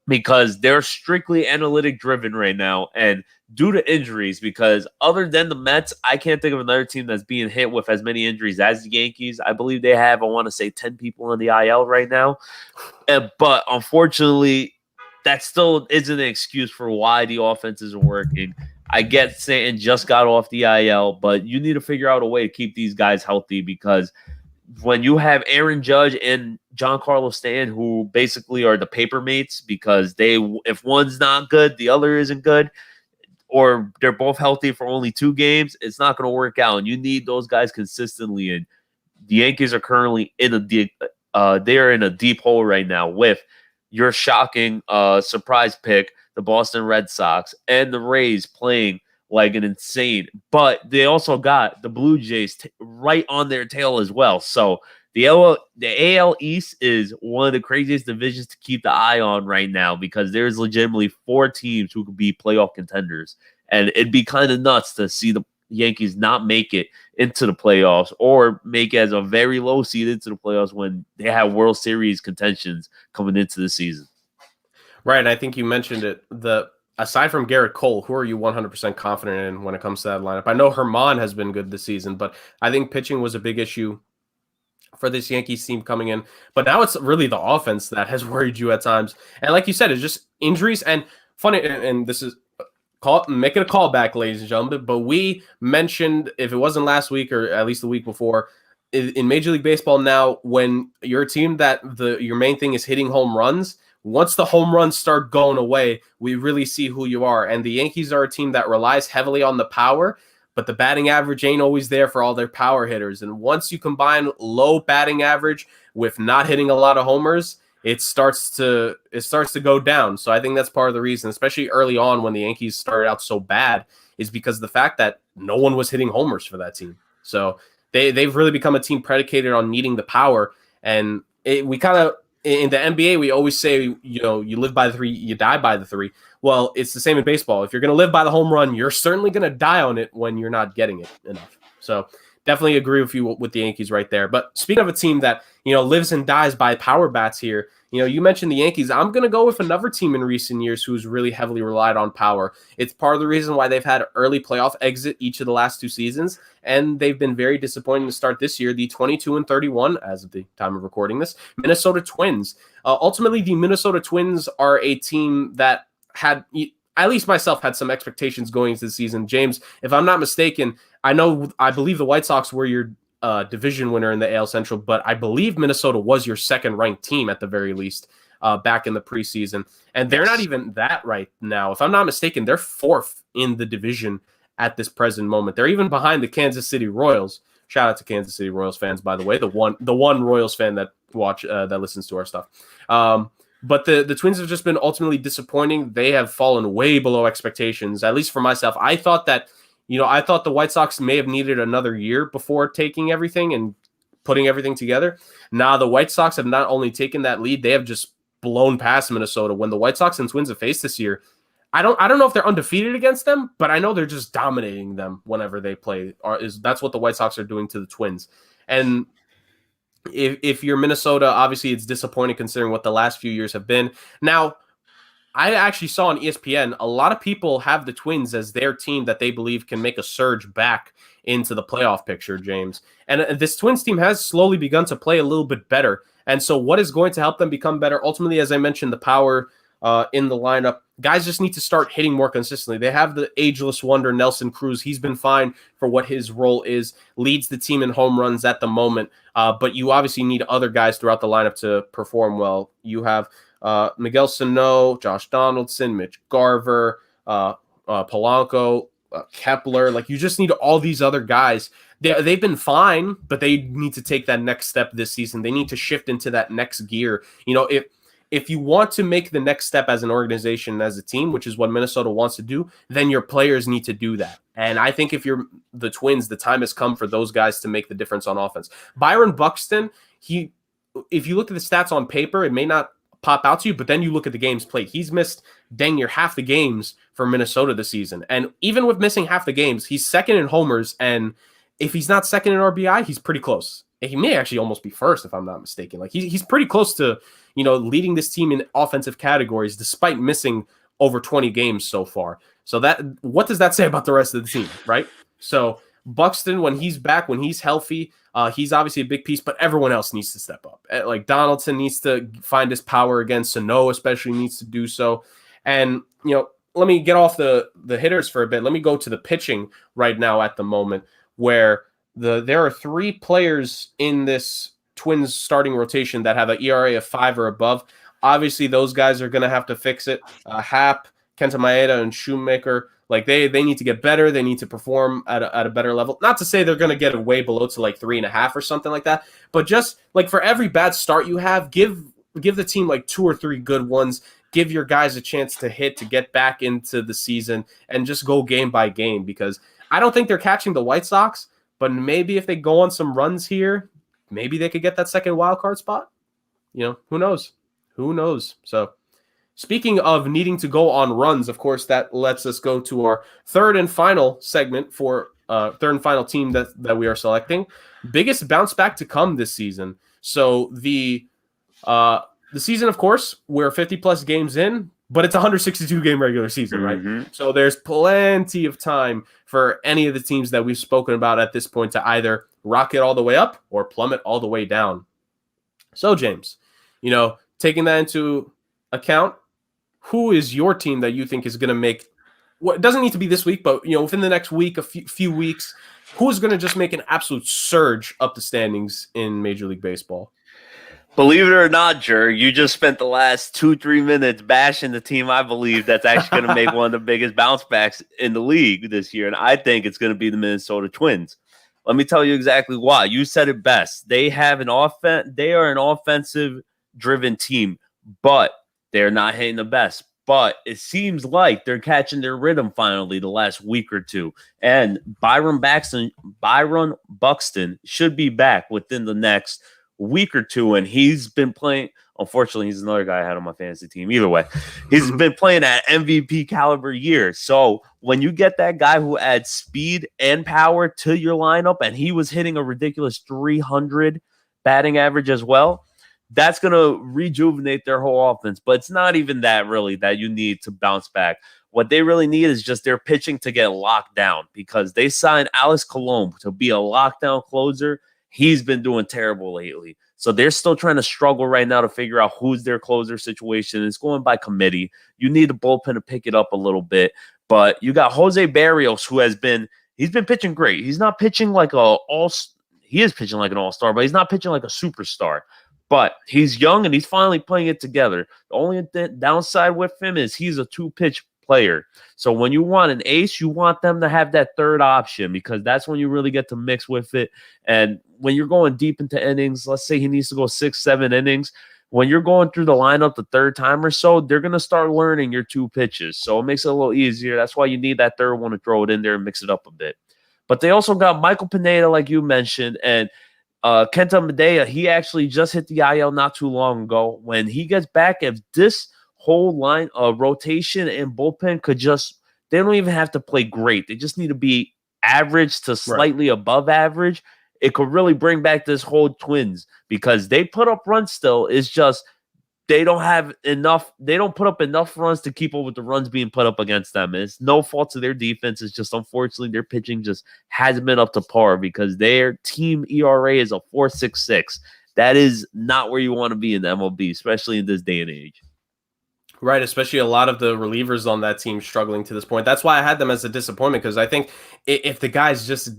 because they're strictly analytic driven right now. And due to injuries, because other than the Mets, I can't think of another team that's being hit with as many injuries as the Yankees. I believe they have, I want to say 10 people on the IL right now. But unfortunately, that still isn't an excuse for why the offense isn't working. I get Stanton just got off the IL, but you need to figure out a way to keep these guys healthy because when you have Aaron Judge and Giancarlo Stanton, who basically are the paper mates because if one's not good, the other isn't good, or they're both healthy for only 2 games, it's not going to work out. And you need those guys consistently. And the Yankees are currently they're in a deep hole right now with your shocking surprise pick, the Boston Red Sox, and the Rays playing like an insane. But they also got the Blue Jays right on their tail as well. So the AL East is one of the craziest divisions to keep the eye on right now because there's legitimately 4 teams who could be playoff contenders. And it'd be kind of nuts to see the Yankees not make it into the playoffs or make it as a very low seed into the playoffs when they have World Series contentions coming into the season. Right, and I think you mentioned it. Aside from Garrett Cole, who are you 100% confident in when it comes to that lineup? I know Herman has been good this season, but I think pitching was a big issue for this Yankees team coming in. But now it's really the offense that has worried you at times. And like you said, it's just injuries and funny. And this is make it a callback, ladies and gentlemen. But we mentioned, if it wasn't last week or at least the week before, in Major League Baseball now, when you're a team that your main thing is hitting home runs, once the home runs start going away, we really see who you are. And the Yankees are a team that relies heavily on the power, but the batting average ain't always there for all their power hitters. And once you combine low batting average with not hitting a lot of homers, it starts to go down. So I think that's part of the reason, especially early on when the Yankees started out so bad, is because of the fact that no one was hitting homers for that team. So they've really become a team predicated on needing the power. And we kind of, in the NBA, we always say, you live by the 3, you die by the 3. Well, it's the same in baseball. If you're going to live by the home run, you're certainly going to die on it when you're not getting it enough. So definitely agree with you with the Yankees right there. But speaking of a team that, lives and dies by power bats here, you mentioned the Yankees. I'm going to go with another team in recent years who's really heavily relied on power. It's part of the reason why they've had early playoff exit each of the last 2 seasons, and they've been very disappointing to start this year. The 22-31, as of the time of recording this, Minnesota Twins. Ultimately, the Minnesota Twins are a team that had, at least myself, had some expectations going into the season. James, if I'm not mistaken, I believe the White Sox were your division winner in the AL Central, but I believe Minnesota was your second-ranked team at the very least back in the preseason. And they're not even that right now. If I'm not mistaken, they're 4th in the division at this present moment. They're even behind the Kansas City Royals. Shout out to Kansas City Royals fans, by the way, the one Royals fan that listens to our stuff. But the Twins have just been ultimately disappointing. They have fallen way below expectations, at least for myself. I thought the White Sox may have needed another year before taking everything and putting everything together. Now the White Sox have not only taken that lead, they have just blown past Minnesota. When the White Sox and Twins have faced this year, I don't know if they're undefeated against them, but I know they're just dominating them whenever they play. That's what the White Sox are doing to the Twins. And if you're Minnesota, obviously it's disappointing considering what the last few years have been. Now, I actually saw on ESPN, a lot of people have the Twins as their team that they believe can make a surge back into the playoff picture, James. And this Twins team has slowly begun to play a little bit better. And so what is going to help them become better? Ultimately, as I mentioned, the power in the lineup. Guys just need to start hitting more consistently. They have the ageless wonder, Nelson Cruz. He's been fine for what his role is, leads the team in home runs at the moment. But you obviously need other guys throughout the lineup to perform well. You have Miguel Sano, Josh Donaldson, Mitch Garver, Polanco, Kepler. Like, you just need all these other guys. They've been fine, but they need to take that next step this season. They need to shift into that next gear. You know, if you want to make the next step as an organization, as a team, which is what Minnesota wants to do, then your players need to do that. And I think if you're the Twins, the time has come for those guys to make the difference on offense. Byron Buxton, if you look at the stats on paper, it may not pop out to you, but then you look at the games played. He's missed dang near half the games for Minnesota this season. And even with missing half the games, he's second in homers. And if he's not second in RBI, he's pretty close. He may actually almost be first, if I'm not mistaken. Like, he's pretty close to, leading this team in offensive categories despite missing over 20 games so far. So what does that say about the rest of the team, right? So Buxton, when he's back, when he's healthy, he's obviously a big piece, but everyone else needs to step up. Like, Donaldson needs to find his power again. Sano especially needs to do so. And, let me get off the hitters for a bit. Let me go to the pitching right now at the moment, where there are 3 players in this Twins starting rotation that have an ERA of 5 or above. Obviously, those guys are going to have to fix it. Happ, Kenta Maeda, and Shoemaker, like, they need to get better. They need to perform at a better level. Not to say they're going to get it way below to like 3.5 or something like that, but just like for every bad start you have, give the team like 2 or 3 good ones. Give your guys a chance to hit, to get back into the season, and just go game by game, because I don't think they're catching the White Sox, but maybe if they go on some runs here, maybe they could get that second wild card spot. Who knows? Who knows? So, speaking of needing to go on runs, of course, that lets us go to our third and final segment for third and final team that we are selecting. Biggest bounce back to come this season. So the season, of course, we're 50-plus games in, but it's a 162-game regular season, right? Mm-hmm. So there's plenty of time for any of the teams that we've spoken about at this point to either rocket all the way up or plummet all the way down. So, James, taking that into account, who is your team that you think is going to make what it doesn't need to be this week, but within the next week, a few weeks, who is going to just make an absolute surge up the standings in Major League Baseball? Believe it or not, Jurg, you just spent the last 2-3 minutes bashing the team I believe that's actually going to make one of the biggest bounce backs in the league this year, and I think it's going to be the Minnesota Twins. Let me tell you exactly why. You said it best. They have They are an offensive-driven team, but they're not hitting the best. But it seems like they're catching their rhythm finally the last week or two. And Byron Buxton should be back within the next week or two, and he's been playing. Unfortunately, he's another guy I had on my fantasy team. Either way, he's been playing at MVP caliber year. So when you get that guy who adds speed and power to your lineup, and he was hitting a ridiculous 300 batting average as well, that's going to rejuvenate their whole offense. But it's not even that really that you need to bounce back. What they really need is just their pitching to get locked down, because they signed Alex Colomb to be a lockdown closer. He's been doing terrible lately. So they're still trying to struggle right now to figure out who's their closer situation. It's going by committee. You need the bullpen to pick it up a little bit. But you got Jose Barrios, who he's been pitching great. He's not pitching like he is pitching like an all-star, but he's not pitching like a superstar. But he's young and he's finally playing it together. The only downside with him is he's a 2-pitch player. So when you want an ace, you want them to have that third option, because that's when you really get to mix with it. And when you're going deep into innings, let's say he needs to go 6-7 innings, when you're going through the lineup the third time or so, they're going to start learning your 2 pitches. So it makes it a little easier. That's why you need that third one to throw it in there and mix it up a bit. But they also got Michael Pineda, like you mentioned, and Kenta Maeda. He actually just hit the IL not too long ago. When he gets back, if this whole line of rotation and bullpen they don't even have to play great. They just need to be average to slightly above average. It could really bring back this whole Twins, because they put up runs still. It's just they don't have enough. They don't put up enough runs to keep up with the runs being put up against them. And it's no fault to their defense. It's just unfortunately their pitching just hasn't been up to par because their team ERA is a 4.66. That is not where you want to be in the MLB, especially in this day and age. Right, especially a lot of the relievers on that team struggling to this point. That's why I had them as a disappointment, because I think if the guys just,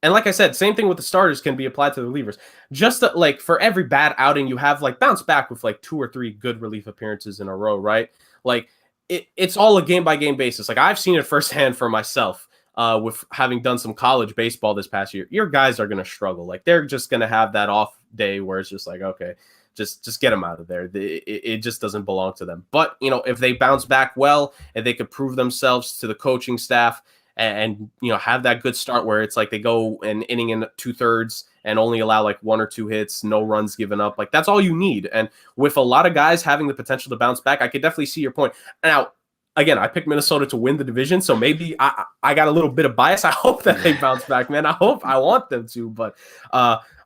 and like I said, same thing with the starters can be applied to the relievers. Just like for every bad outing, you have like bounce back with like 2 or 3 good relief appearances in a row, right? Like it's all a game by game basis. Like I've seen it firsthand for myself with having done some college baseball this past year. Your guys are going to struggle. Like they're just going to have that off day where it's just like, okay, just get them out of there. It just doesn't belong to them. But, you know, if they bounce back well and they could prove themselves to the coaching staff and you know, have that good start where it's like they go an inning in 2/3 and only allow like 1 or 2 hits, no runs given up. Like that's all you need. And with a lot of guys having the potential to bounce back, I could definitely see your point. Now, again, I picked Minnesota to win the division, so maybe I got a little bit of bias. I hope that they bounce back, man. I want them to, but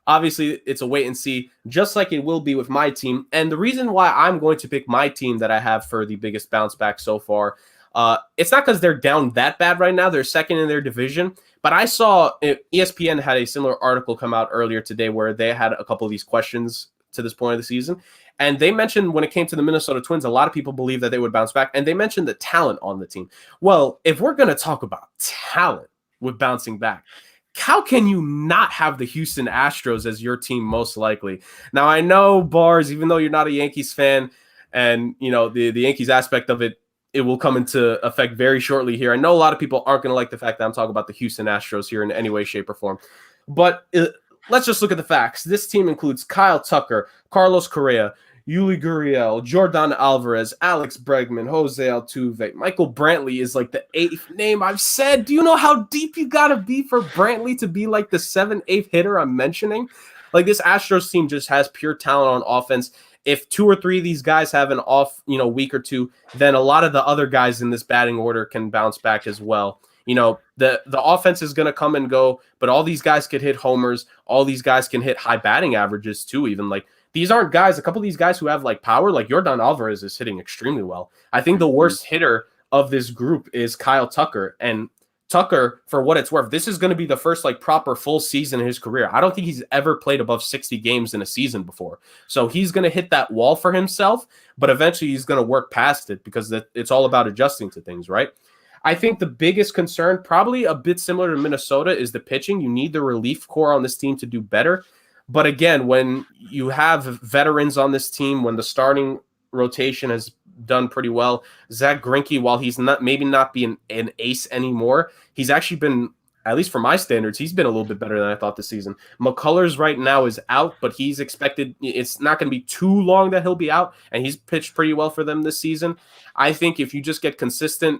obviously, it's a wait and see, just like it will be with my team. And the reason why I'm going to pick my team that I have for the biggest bounce back so far, it's not because they're down that bad right now. They're second in their division. But I saw ESPN had a similar article come out earlier today where they had a couple of these questions to this point of the season. And they mentioned when it came to the Minnesota Twins, a lot of people believe that they would bounce back. And they mentioned the talent on the team. Well, if we're going to talk about talent with bouncing back, how can you not have the Houston Astros as your team most likely? Now, I know, Bars, even though you're not a Yankees fan and, you know, the Yankees aspect of it, it will come into effect very shortly here. I know a lot of people aren't going to like the fact that I'm talking about the Houston Astros here in any way, shape, or form. But let's just look at the facts. This team includes Kyle Tucker, Carlos Correa, Yuli Gurriel, Jordan Alvarez, Alex Bregman, Jose Altuve. Michael Brantley is like the 8th name I've said. Do you know how deep you got to be for Brantley to be like the 7th, 8th hitter I'm mentioning? Like this Astros team just has pure talent on offense. If 2 or 3 of these guys have an off, you know, week or two, then a lot of the other guys in this batting order can bounce back as well. You know, the offense is going to come and go, but all these guys could hit homers. All these guys can hit high batting averages too, even like. These aren't guys, a couple of these guys who have like power, like Jordan Alvarez is hitting extremely well. I think the worst hitter of this group is Kyle Tucker. And Tucker, for what it's worth, this is going to be the first like proper full season in his career. I don't think he's ever played above 60 games in a season before. So he's going to hit that wall for himself, but eventually he's going to work past it because it's all about adjusting to things, right? I think the biggest concern, probably a bit similar to Minnesota, is the pitching. You need the relief core on this team to do better. But again, when you have veterans on this team, when the starting rotation has done pretty well, Zach Greinke, while he's not being an ace anymore, he's actually been, at least for my standards, he's been a little bit better than I thought this season. McCullers right now is out, but he's expected, it's not going to be too long that he'll be out, and he's pitched pretty well for them this season. I think if you just get consistent,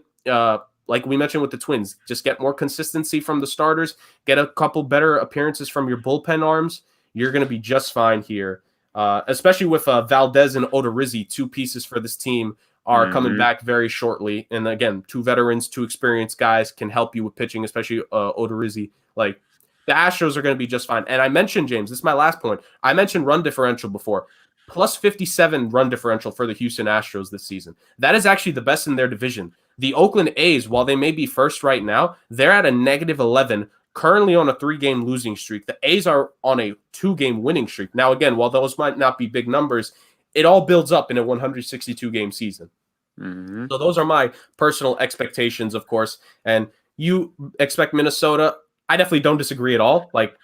like we mentioned with the Twins, just get more consistency from the starters, get a couple better appearances from your bullpen arms, you're going to be just fine here, especially with Valdez and Odorizzi, 2 pieces for this team, are coming back very shortly. And again, 2 veterans, 2 experienced guys can help you with pitching, especially Odorizzi. Like the Astros are going to be just fine. And I mentioned, James, this is my last point. I mentioned run differential before. Plus 57 run differential for the Houston Astros this season. That is actually the best in their division. The Oakland A's, while they may be first right now, they're at a -11, currently on a 3-game losing streak. The A's are on a 2-game winning streak. Now, again, while those might not be big numbers, it all builds up in a 162-game season. Mm-hmm. So those are my personal expectations, of course. And you expect Minnesota. I definitely don't disagree at all. Like,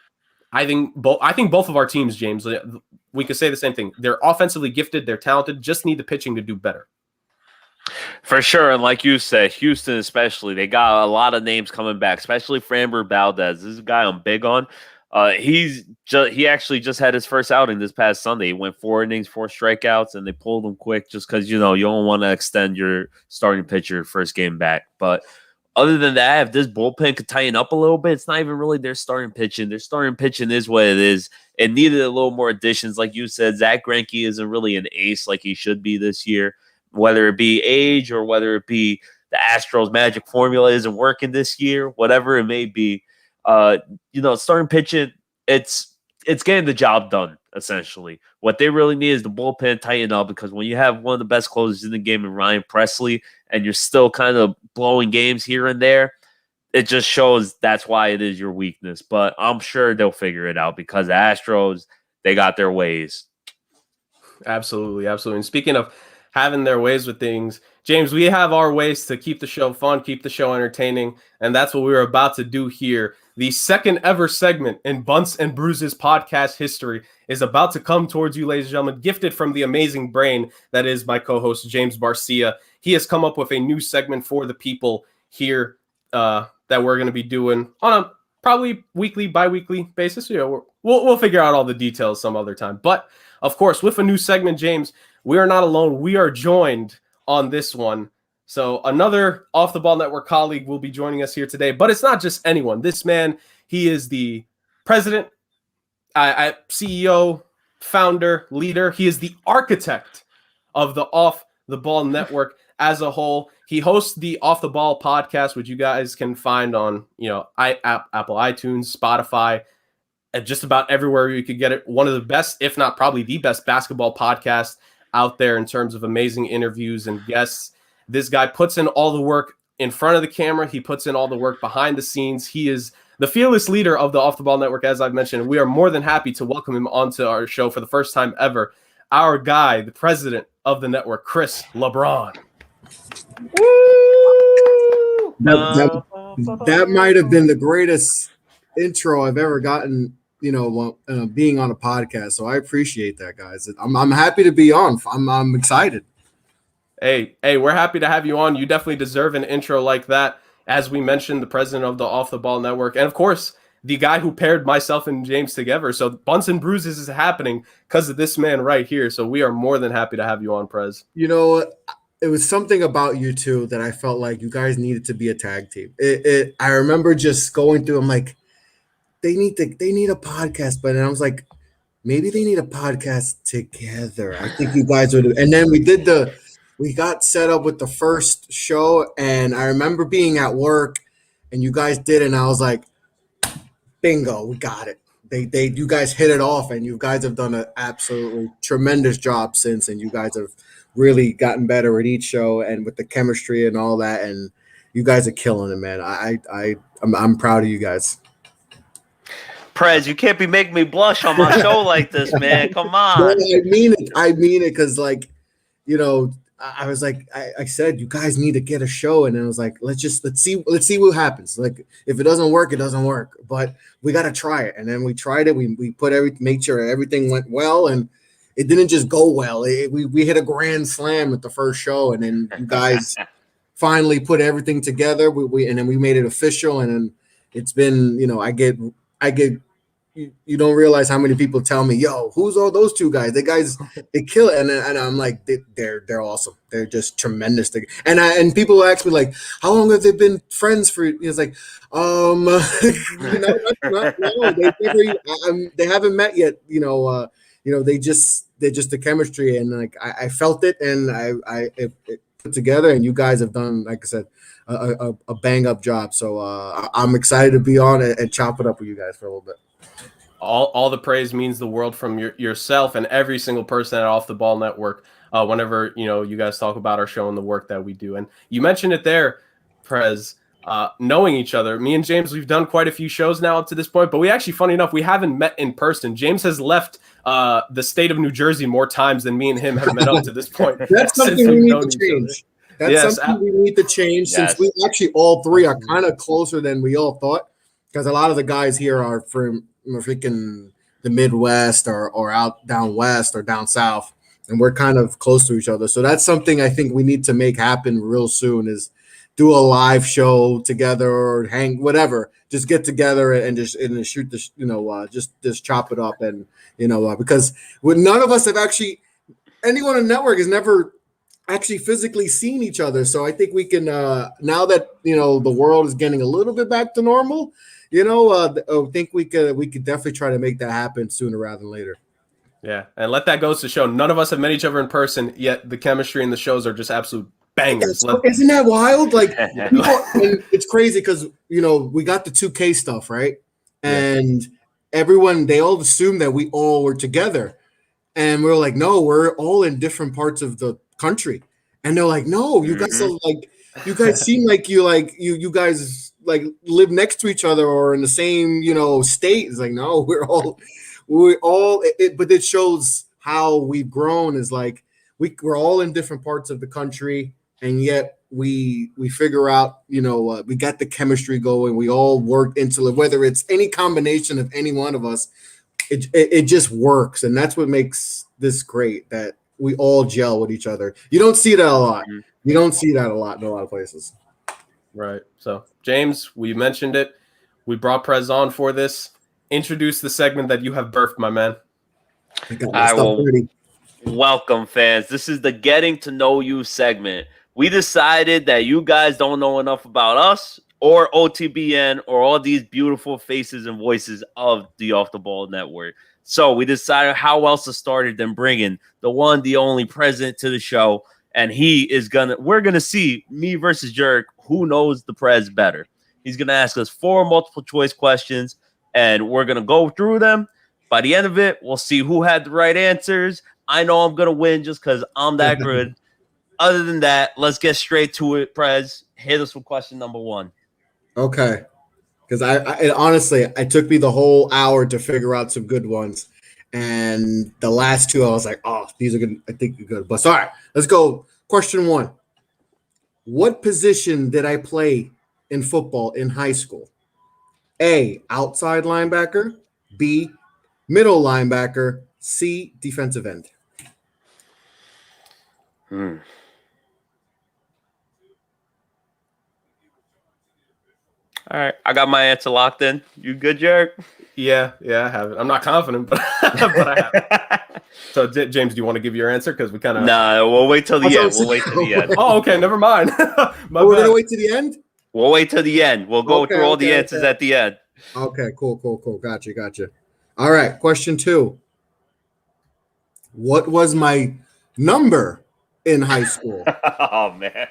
I think both of our teams, James, we could say the same thing. They're offensively gifted. They're talented. Just need the pitching to do better. For sure, and like you said, Houston especially, they got a lot of names coming back, especially Framber Valdez. This is a guy I'm big on. He actually just had his first outing this past Sunday. He went 4 innings, 4 strikeouts, and they pulled him quick just because, you know, you don't want to extend your starting pitcher first game back. But other than that, if this bullpen could tighten up a little bit, it's not even really their starting pitching. Their starting pitching is what it is. It needed a little more additions. Like you said, Zach Greinke isn't really an ace like he should be this year. Whether it be age or whether it be the Astros magic formula isn't working this year, whatever it may be, you know, starting pitching, it's it's getting the job done, essentially. What they really need is the bullpen tighten up, because when you have one of the best closers in the game in Ryan Presley and you're still kind of blowing games here and there, it just shows that's why it is your weakness. But I'm sure they'll figure it out, because the Astros, they got their ways. Absolutely. And speaking of having their ways with things, James, we have our ways to keep the show fun, keep the show entertaining, and that's what we're about to do here. The second ever segment in Bunts and Bruises podcast history is about to come towards you, ladies and gentlemen, gifted from the amazing brain that is my co-host, James Barcia. He has come up with a new segment for the people here that we're going to be doing on a probably weekly, bi-weekly basis. We'll figure out all the details some other time. But, of course, with a new segment, James, we are not alone. We are joined on this one. So another Off the Ball Network colleague will be joining us here today, but it's not just anyone. This man, he is the president, CEO, founder, leader. He is the architect of the Off the Ball Network as a whole. He hosts the Off the Ball podcast, which you guys can find on, Apple iTunes, Spotify, and just about everywhere you could get it. One of the best, if not probably the best basketball podcast out there in terms of amazing interviews and guests. This guy puts in all the work in front of the camera. He puts in all the work behind the scenes. He is the fearless leader of the Off the Ball Network, as I've mentioned. We are more than happy to welcome him onto our show for the first time ever. Our guy, the president of the network, Chris LeBron. Woo! That might have been the greatest intro I've ever gotten, being on a podcast. So I appreciate that, guys. I'm happy to be on. I'm excited. Hey, we're happy to have you on. You definitely deserve an intro like that. As we mentioned, the president of the Off the Ball Network, and of course, the guy who paired myself and James together. So Bunts and Bruises is happening because of this man right here. So we are more than happy to have you on, Prez. It was something about you two that I felt like you guys needed to be a tag team. I remember just going through. I'm like, they need a podcast, but then I was like, maybe they need a podcast together. I think you guys would. And then we got set up with the first show, and I remember being at work, and you guys did it, and I was like, bingo, we got it. You guys hit it off, and you guys have done an absolutely tremendous job since, and you guys have really gotten better at each show and with the chemistry and all that, and you guys are killing it, man. I'm proud of you guys. Prez, you can't be making me blush on my show like this, man. Come on. No, I mean it because, I was like, I said, you guys need to get a show, and then I was like, let's see what happens. Like, if it doesn't work, it doesn't work, but we got to try it. And then we tried it. We made sure everything went well, and it didn't just go well. We hit a grand slam with the first show, and then you guys finally put everything together. And then we made it official, and then it's been, I get. You don't realize how many people tell me, yo, who's all those two guys? They kill it. And I'm like, they're awesome. They're just tremendous. And people ask me, like, how long have they been friends for? It's like, no, they haven't met yet. They're just the chemistry, and like I felt it, and it put together, and you guys have done, like I said, a bang up job. So I'm excited to be on it and chop it up with you guys for a little bit. All the praise means the world from yourself and every single person at Off the Ball Network. Whenever you guys talk about our show and the work that we do, and you mentioned it there, Prez. Knowing each other, me and James, we've done quite a few shows now up to this point, but we actually, funny enough, we haven't met in person. James has left the state of New Jersey more times than me and him have met up to this point. That's something we need to change. That's something we need to change, since we actually all three are kind of closer than we all thought, because a lot of the guys here are from freaking the Midwest or out down west or down south, and we're kind of close to each other. So that's something I think we need to make happen real soon, is do a live show together or hang, whatever, just get together and just shoot this, just chop it up. And, because none of us have actually, anyone on the network has never actually physically seen each other. So I think we can, now that, the world is getting a little bit back to normal, I think we could definitely try to make that happen sooner rather than later. Yeah. And let that go to show none of us have met each other in person, yet the chemistry in the shows are just absolute bangers. Isn't that wild? Like, and it's crazy because, we got the 2K stuff, right? And everyone, they all assumed that we all were together. And we were like, no, we're all in different parts of the country. And they're like, no, you guys are like, you guys seem like you guys like live next to each other or in the same, state. It's like, no, we're all but it shows how we've grown is like, we're all in different parts of the country. And yet we figure out, we got the chemistry going. We all work into it, whether it's any combination of any one of us, it just works. And that's what makes this great, that we all gel with each other. You don't see that a lot. You don't see that a lot in a lot of places. Right. So, James, we mentioned it. We brought Prez on for this. Introduce the segment that you have birthed, my man. I will. Welcome, fans. This is the Getting to Know You segment. We decided that you guys don't know enough about us or OTBN or all these beautiful faces and voices of the Off the Ball Network. So we decided how else to start it than bringing the one, the only president to the show. And we're going to see me versus Jurg, who knows the Prez better. He's going to ask us 4 multiple choice questions, and we're going to go through them. By the end of it, we'll see who had the right answers. I know I'm going to win just because I'm that good. Other than that, let's get straight to it, Prez. Hit us with question number 1. Okay. Because I honestly, it took me the whole hour to figure out some good ones. And the last 2, I was like, oh, these are good. I think they're good. But all right, let's go. Question 1. What position did I play in football in high school? A, outside linebacker. B, middle linebacker. C, defensive end. All right, I got my answer locked in. You good, Jurg? Yeah, I have it. I'm not confident, but I have it. So, James, do you want to give your answer? Because we kind of... Nah, we'll wait till the end. We'll wait till the end. Oh, okay, never mind. We're going to wait till the end? We'll wait till the end. We'll go through all the answers at the end. Okay, cool. Gotcha. All right, question 2. What was my number in high school? Oh, man.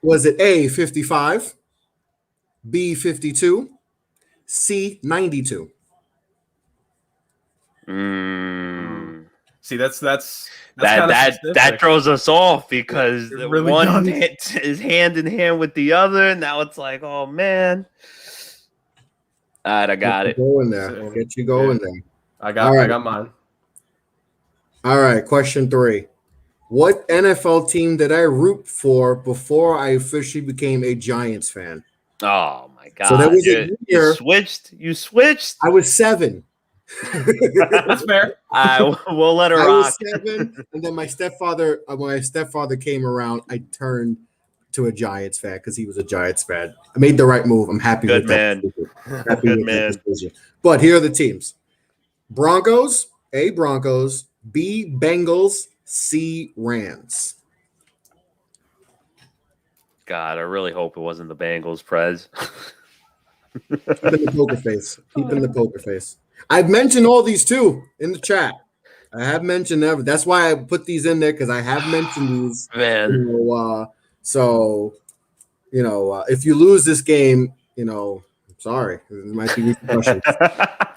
Was it A, 55, B, 52, C, 92? See, that throws us off because really one is hand in hand with the other. Now it's like, oh, man. All right, I got it. Get you going there. I got mine. All right, question 3. What NFL team did I root for before I officially became a Giants fan? Oh my God! So that was a year. You switched. I was 7. That's fair. We'll let her rock. I was 7, and then my stepfather, when my stepfather came around, I turned to a Giants fan because he was a Giants fan. I made the right move. I'm happy with that. Good man. But here are the teams: Broncos, A, Broncos, B, Bengals, C, Rams. God, I really hope it wasn't the Bengals, Prez. Keeping the poker face. I've mentioned all these too in the chat. I have mentioned them. That's why I put these in there, because I have mentioned these. Man. If you lose this game, sorry. It might be repercussions.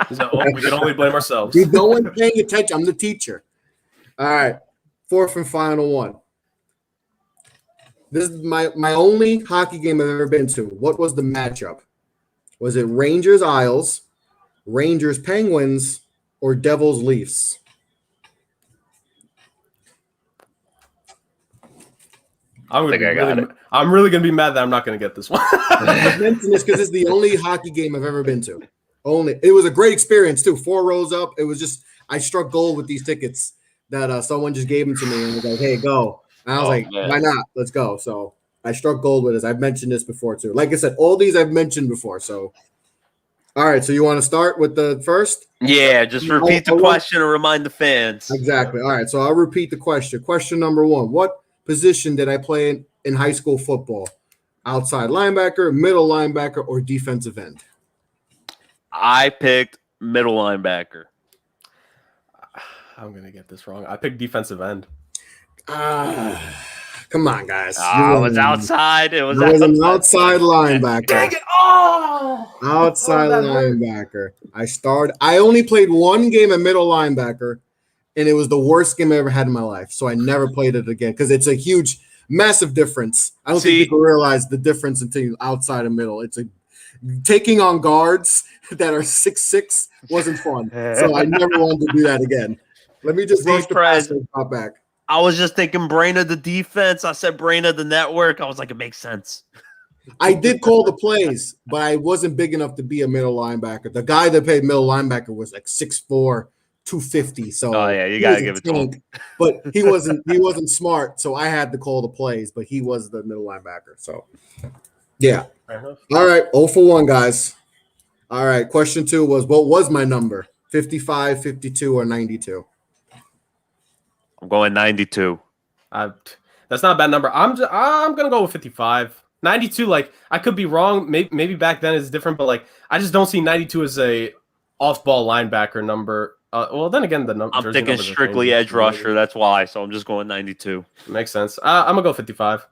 We can only blame ourselves. No one paying attention. I'm the teacher. All right. 4th and final one. This is my only hockey game I've ever been to. What was the matchup? Was it Rangers Isles, Rangers Penguins, or Devils Leafs? I'm really gonna be mad that I'm not gonna get this one. I mentioned this because it's the only hockey game I've ever been to. It was a great experience too. 4 rows up. It was just, I struck gold with these tickets that someone just gave them to me and was like, "Hey, go." And I was like, man, why not? Let's go. So I struck gold with this. I've mentioned this before too. Like I said, all these I've mentioned before. So, all right. So you want to start with the first? Yeah, just repeat the question and remind the fans. Exactly. All right. So I'll repeat the question. Question number 1. What position did I play in high school football? Outside linebacker, middle linebacker, or defensive end? I picked middle linebacker. I'm going to get this wrong. I picked defensive end. God, Come on, guys. It was outside. It was an outside linebacker. Dang it! Oh, outside linebacker. I only played one game at middle linebacker, and it was the worst game I ever had in my life. So I never played it again because it's a huge, massive difference. I don't think people realize the difference until you outside and middle. It's taking on guards that are 6'6" wasn't fun. So I never wanted to do that again. Let me just rush the pass and pop back. I was just thinking brain of the defense. I said brain of the network. I was like, it makes sense. I did call the plays, but I wasn't big enough to be a middle linebacker. The guy that played middle linebacker was like 6'4", 250. So you gotta give it to him. But he wasn't smart, so I had to call the plays. But he was the middle linebacker. So yeah. All right, 0 for 1, guys. All right, question 2 was, what was my number? 55, 52, or 92? I'm going 92. That's not a bad number. I'm gonna go with 55. 92, like I could be wrong. Maybe back then is different, but like I just don't see 92 as a off-ball linebacker number. Well, then again, the number. I'm thinking strictly edge rusher. That's why. So I'm just going 92. Makes sense. I'm gonna go 55.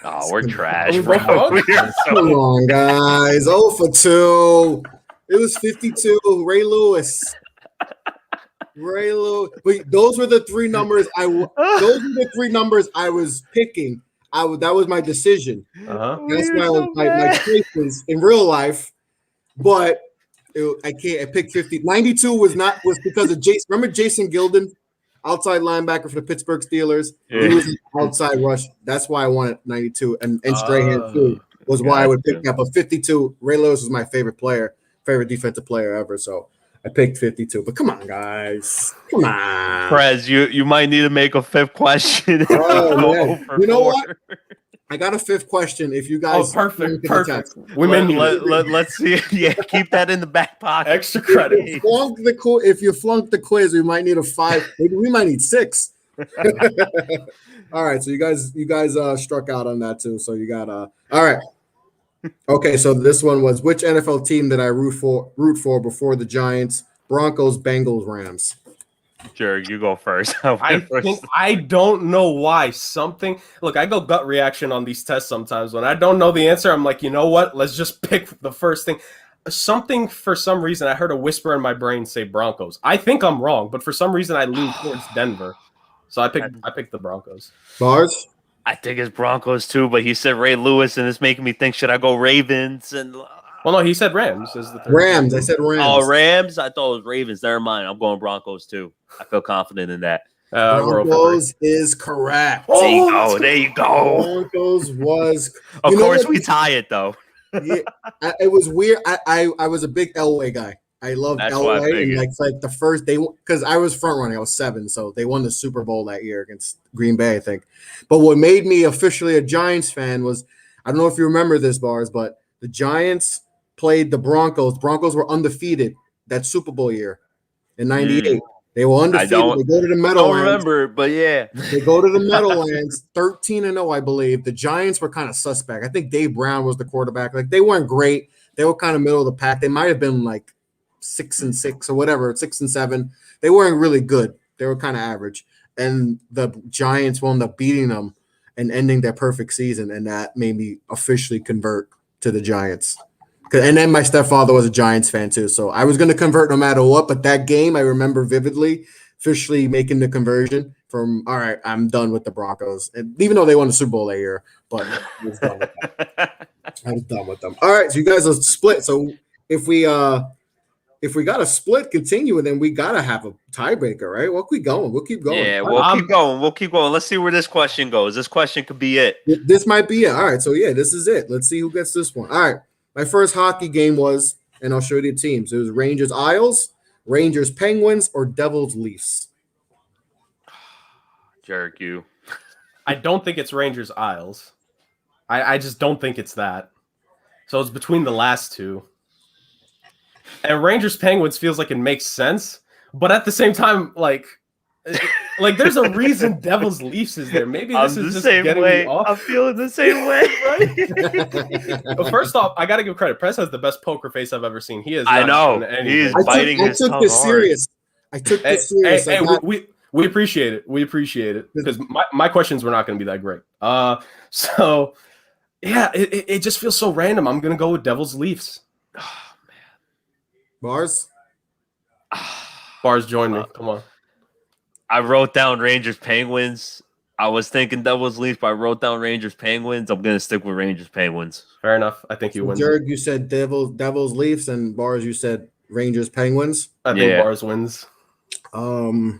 Oh, we're trash. Come on, guys. 0 for 2. It was 52. Ray Lewis. But those were the 3 numbers. Those were the 3 numbers I was picking. That was my decision. That's my choices in real life. But I picked 50. 92 was because of Jason. Remember Jason Gilden, outside linebacker for the Pittsburgh Steelers? Yeah. He was an outside rush. That's why I wanted 92. And Strahan too was why I would pick up a 52. Ray Lewis was my favorite defensive player ever. So I picked 52, but come on, guys. Come on. Prez, you might need to make a 5th question. Oh, you know what? I got a 5th question. If you guys, perfect. Let's see. Yeah, keep that in the back pocket. Extra credit. If you flunked the quiz, we might need a 5. Maybe we might need 6. All right, so you guys struck out on that too. So you got all right. Okay, so this one was, which NFL team did I root for before the Giants? Broncos, Bengals, Rams. Jurg, you go first. I don't know why. Look, I go gut reaction on these tests sometimes. When I don't know the answer, I'm like, you know what? Let's just pick the first thing. For some reason, I heard a whisper in my brain say Broncos. I think I'm wrong, but for some reason, I lean towards Denver. So I picked the Broncos. Bars? I think it's Broncos too, but he said Ray Lewis, and it's making me think, should I go Ravens? And well, no, he said Rams. Rams. I said Rams. Oh, Rams? I thought it was Ravens. Never mind. I'm going Broncos too. I feel confident in that. Broncos is correct. There you go. Broncos was. Of course, we tie it though. Yeah, it was weird. I was a big Elway guy. I loved Elway, and like the first day, because I was front running. I was 7, so they won the Super Bowl that year against Green Bay, I think. But what made me officially a Giants fan was, I don't know if you remember this, Bars, but the Giants played the Broncos. Broncos were undefeated that Super Bowl year in '98. They were undefeated. They go to the Meadowlands. I don't remember, but yeah, they go to the Meadowlands, 13-0, I believe. The Giants were kind of suspect. I think Dave Brown was the quarterback. Like, they weren't great. They were kind of middle of the pack. They might have been like 6-6 or whatever, 6-7. They weren't really good. They were kind of average. And the Giants wound up beating them and ending their perfect season. And that made me officially convert to the Giants. And then my stepfather was a Giants fan too. So I was going to convert no matter what. But that game, I remember vividly, officially making the conversion from, all right, I'm done with the Broncos. And even though they won the Super Bowl that year, but I was done with them. I was done with them. All right, so you guys are split. So if we got a split continuing, then we got to have a tiebreaker, right? We'll keep going. Yeah, we'll keep going. Let's see where this question goes. This question could be it. This might be it. All right, so yeah, this is it. Let's see who gets this one. All right, my first hockey game was, and I'll show you the teams. It was Rangers Isles, Rangers Penguins, or Devils Leafs. Jurg, you. I don't think it's Rangers Isles. I just don't think it's that. So it's between the last two. And Rangers Penguins feels like it makes sense, but at the same time, like there's a reason Devils Leafs is there. Maybe this is just getting me off. I'm feeling the same way. Right? Well, first off, I got to give credit. Press has the best poker face I've ever seen. He is. I know. He is biting his tongue hard. I took this serious. Hey, We appreciate it. We appreciate it because my questions were not going to be that great. So yeah, it just feels so random. I'm going to go with Devils Leafs. Oh, Bars? Bars, join me. Come on. I wrote down Rangers Penguins. I was thinking Devils Leafs, but I wrote down Rangers Penguins. I'm going to stick with Rangers Penguins. Fair enough. I think you win. Jurg, you said Devils Leafs, and Bars, you said Rangers Penguins. I think Bars wins. All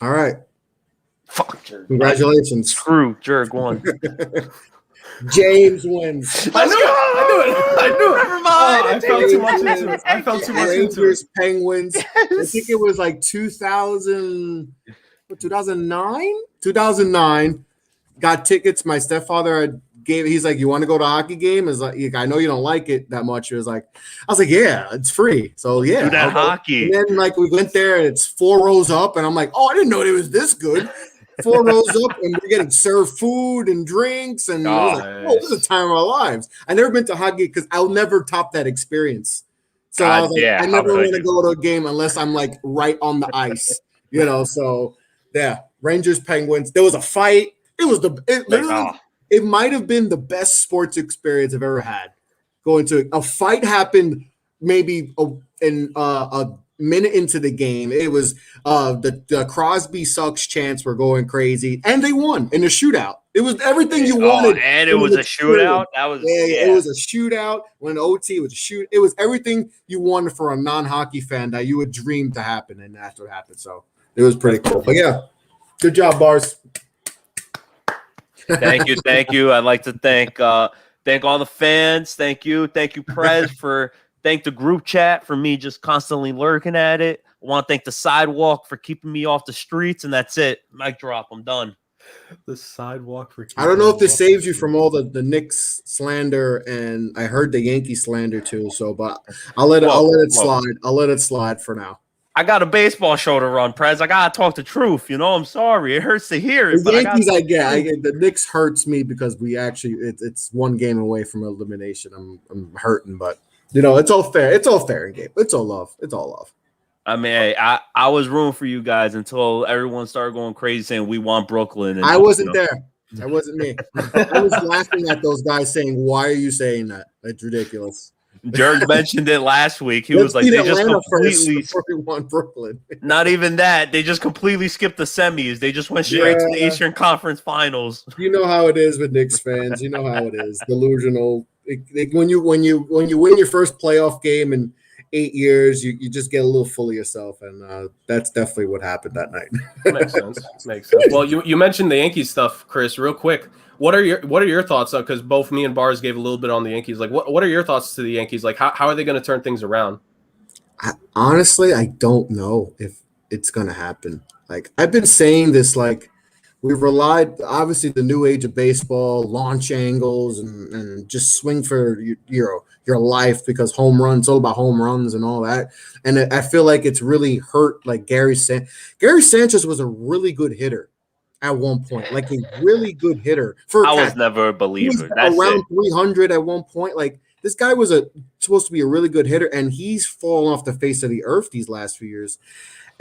right. Fuck Jurg. Congratulations. Screw Jurg won. James wins. I knew it. Never mind. I felt too much into it. I felt too much into it. Rangers Penguins. I think it was like 2009. 2009. Got tickets. My stepfather he's like, you want to go to a hockey game? Is like, I know you don't like it that much. It was like, I was like, yeah, it's free. So yeah, do that hockey. And then like we went there and it's 4 rows up, and I'm like, oh, I didn't know it was this good. 4 rows up, and we're getting served food and drinks, and I was like, oh, this is the time of our lives. I never been to hockey because I'll never top that experience. So I was like, I never want to go to a game unless I'm like right on the ice, you know. So yeah, Rangers Penguins. There was a fight. It was it might have been the best sports experience I've ever had. Going to a fight happened maybe a minute into the game. It was the Crosby sucks chants were going crazy, and they won in a shootout. It was everything you wanted, and it was a shootout. That was it was a shootout. When OT was a shoot, it was everything you wanted for a non-hockey fan that you would dream to happen, and that's what happened. So it was pretty cool. But yeah, good job, Bars. Thank you. I'd like to thank all the fans. Thank you, Prez, thank the group chat for me just constantly lurking at it. I want to thank the sidewalk for keeping me off the streets, and that's it. Mic drop. I'm done. The sidewalk for. I don't know if this saves you from all the Knicks slander, and I heard the Yankees slander too. So, but I'll let it slide. I'll let it slide for now. I got a baseball show to run, Prez. I gotta talk the truth. You know, I'm sorry. It hurts to hear it. The Yankees, I get. The Knicks hurts me because we actually it's one game away from elimination. I'm hurting, but you know it's all fair. It's all fair in game. It's all love. It's all love. I mean, I was rooting for you guys until everyone started going crazy saying we want Brooklyn. And, I wasn't there. That wasn't me. I was laughing at those guys saying, "Why are you saying that? That's ridiculous." Jurg mentioned it last week. He was like, they just completely won Brooklyn. Not even that. They just completely skipped the semis. They just went straight to the Eastern Conference Finals. You know how it is with Knicks fans. You know how it is. Delusional. When you win your first playoff game in 8 years, you just get a little full of yourself, and that's definitely what happened that night. Makes sense. Well, you mentioned the Yankees stuff, Chris. Real quick. What are your thoughts? Because both me and Bars gave a little bit on the Yankees. Like, what are your thoughts to the Yankees? Like, how are they going to turn things around? Honestly, I don't know if it's going to happen. Like, I've been saying this, like, we've relied, obviously, the new age of baseball, launch angles, and just swing for your life because home runs, it's all about home runs and all that. And I feel like it's really hurt, like, Gary Sanchez was a really good hitter at one point, like a really good hitter. I was never a believer. That's around 300 at one point. Like, this guy was supposed to be a really good hitter, and he's fallen off the face of the earth these last few years.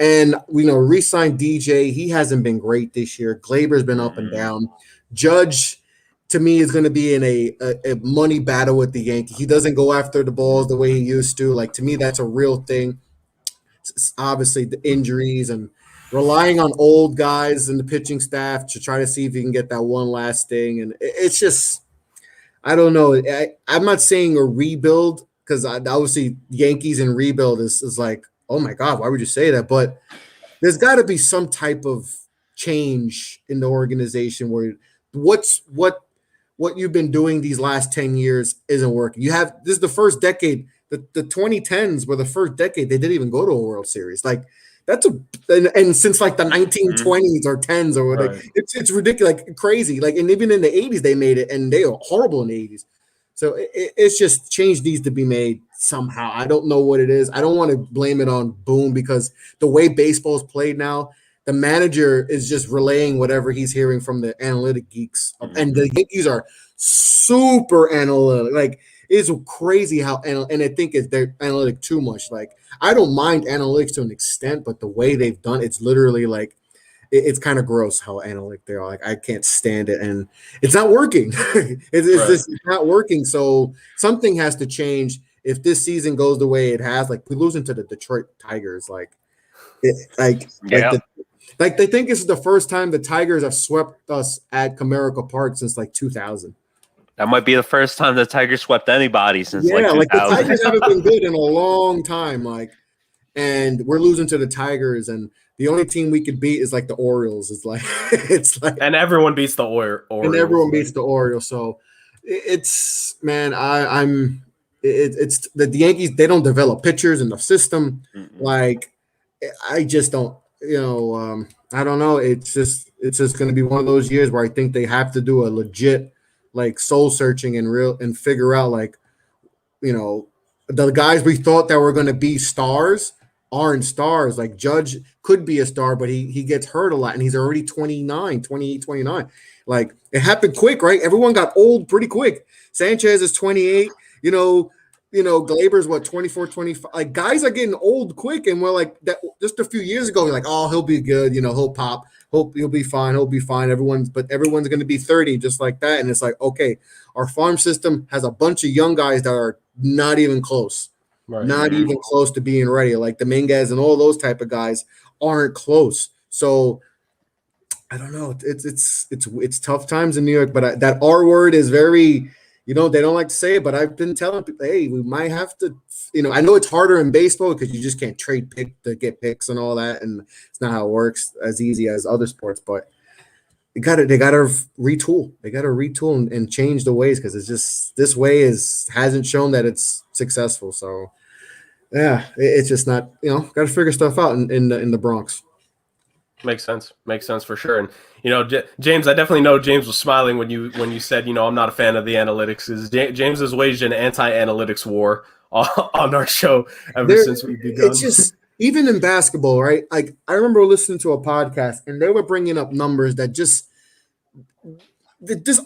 And re-signed DJ. He hasn't been great this year. Glaber's been up and down. Judge, to me, is going to be in a money battle with the Yankees. He doesn't go after the balls the way he used to. Like, to me, that's a real thing. It's obviously, the injuries and relying on old guys in the pitching staff to try to see if you can get that one last thing. And it's just, I don't know. I'm not saying a rebuild because obviously Yankees and rebuild is like, oh my God, why would you say that? But there's got to be some type of change in the organization where what you've been doing these last 10 years isn't working. This is the first decade. The 2010s were the first decade they didn't even go to a World Series. Like, and since like the 1920s or 10s or whatever, right. It's ridiculous, like crazy. Like, and even in the 80s they made it, and they were horrible in the 80s. So it's just change needs to be made somehow. I don't know what it is. I don't want to blame it on Boone because the way baseball is played now, the manager is just relaying whatever he's hearing from the analytic geeks, and the Yankees are super analytic. Like, it's crazy how, and I think they're analytic too much. Like, I don't mind analytics to an extent, but the way they've done it's literally like it's kind of gross how analytic they are. Like I can't stand it, and it's not working. It's not working. So something has to change if this season goes the way it has. Like we losing to the Detroit Tigers, like they think this is the first time the Tigers have swept us at Comerica Park since like 2000. That might be the first time the Tigers swept anybody since like 2000. Like the Tigers haven't been good in a long time. Like, and we're losing to the Tigers, and the only team we could beat is like the Orioles. And everyone beats the Orioles. And everyone beats the Orioles. So it's it's the Yankees. They don't develop pitchers in the system. Mm-hmm. Like I just don't. I don't know. It's just going to be one of those years where I think they have to do a legit like soul searching and figure out like, the guys we thought that were going to be stars aren't stars. Like Judge could be a star, but he gets hurt a lot and he's already 29. Like it happened quick, right? Everyone got old pretty quick. Sanchez is 28, Glaber's what 24, 25. Like guys are getting old quick, and we're like that just a few years ago. We're like, oh, he'll be good, he'll pop, hope he'll be fine, everyone's going to be 30 just like that. And it's like, okay, our farm system has a bunch of young guys that are not even close. Right. Not even close to being ready. Like the Dominguez and all those type of guys aren't close. So I don't know. It's tough times in New York, but that R word is very, they don't like to say it, but I've been telling people, hey, we might have to, I know it's harder in baseball because you just can't trade pick to get picks and all that, and it's not how it works as easy as other sports, but they gotta retool. They gotta retool and change the ways, because it's just this way hasn't shown that it's successful. So yeah, it's just not, gotta figure stuff out in the Bronx. Makes sense for sure. And James, I definitely know James was smiling when you said, I'm not a fan of the analytics. James has waged an anti-analytics war on our show since we've begun. It's just, even in basketball, right? Like I remember listening to a podcast and they were bringing up numbers that just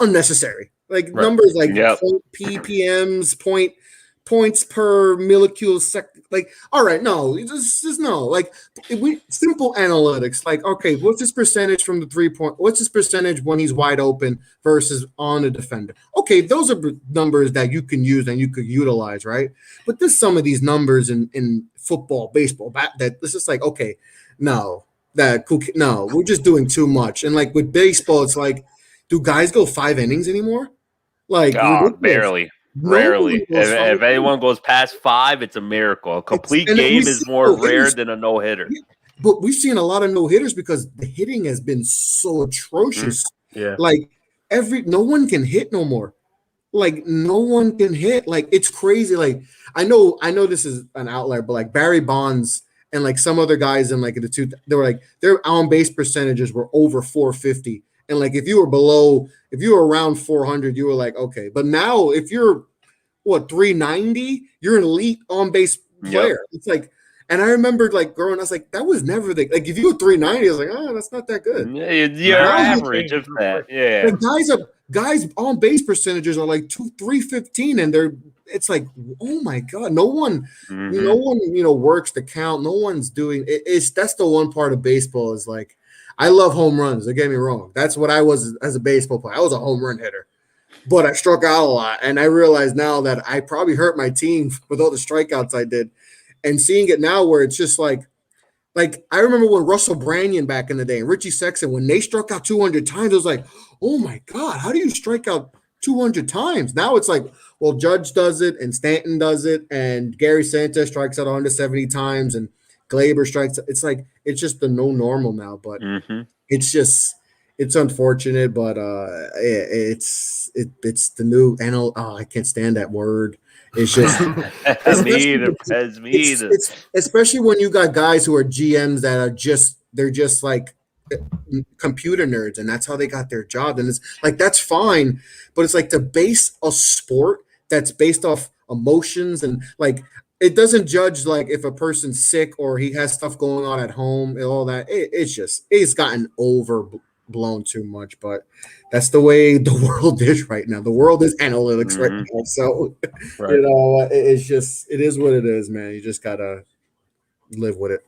unnecessary. Like numbers like PPMs, points per molecule second. Like, all right, no, just no. Like, simple analytics. Like, okay, what's his percentage from the 3-point? What's his percentage when he's wide open versus on a defender? Okay, those are numbers that you can use and you could utilize, right? But there's some of these numbers in football, baseball, that it's just like, okay, no, we're just doing too much. And like with baseball, it's like, do guys go 5 innings anymore? Like, barely. Rarely. If anyone goes past 5, it's a miracle. A complete game is more rare than a no-hitter. Yeah, but we've seen a lot of no-hitters because the hitting has been so atrocious. Yeah. Like no one can hit no more. Like no one can hit. Like it's crazy. Like I know this is an outlier, but like Barry Bonds and like some other guys in like they were like their on-base percentages were over 450. And like if you were around 400, you were like, okay. But now if you're 390, you're an elite on-base player. Yep. It's like, and I remember like growing up, I was like, that was never like if you were 390, I was like, oh, that's not that good. You're average of that. Yeah. Like guys on-base percentages are like 315, and it's like, oh my God, no one works the count. No one's doing it. That's the one part of baseball is like, I love home runs. Don't get me wrong. That's what I was as a baseball player. I was a home run hitter, but I struck out a lot. And I realize now that I probably hurt my team with all the strikeouts I did. And seeing it now where it's just like I remember when Russell Branyan back in the day and Richie Sexton, when they struck out 200 times, it was like, oh my God, how do you strike out 200 times? Now it's like, well, Judge does it and Stanton does it and Gary Sanchez strikes out 170 times and Glaber strikes. It's like it's just the no normal now, but it's unfortunate, but it's the new NL. Oh, I can't stand that word. It's just me either. Especially when you got guys who are GMs that are they're just like computer nerds, and that's how they got their job. And it's like that's fine, but it's like to base a sport that's based off emotions and like. It doesn't judge like if a person's sick or he has stuff going on at home and all that. It's gotten overblown too much, but that's the way the world is right now. The world is analytics right now. So, it is what it is, man. You just gotta live with it.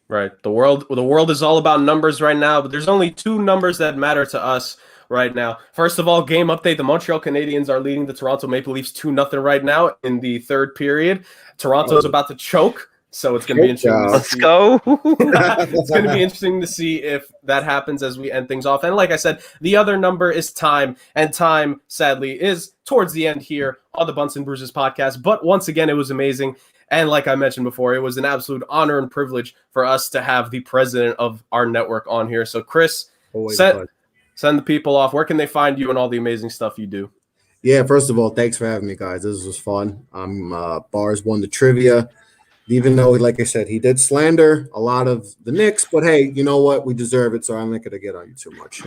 Right. The world is all about numbers right now, but there's only two numbers that matter to us right now. First of all, game update. The Montreal Canadiens are leading the Toronto Maple Leafs 2-0 right now in the third period. Toronto's about to choke, so it's going to be interesting to see. Let's go. It's going to be interesting to see if that happens as we end things off. And like I said, the other number is time, and time, sadly, is towards the end here on the Bunts&Bruises podcast. But once again, it was amazing. And like I mentioned before, it was an absolute honor and privilege for us to have the president of our network on here. So, Chris, send the people off. Where can they find you and all the amazing stuff you do? Yeah, first of all, thanks for having me, guys. This was fun. Bars won the trivia. Even though, like I said, he did slander a lot of the Knicks, but hey, you know what? We deserve it, so I'm not going to get on you too much.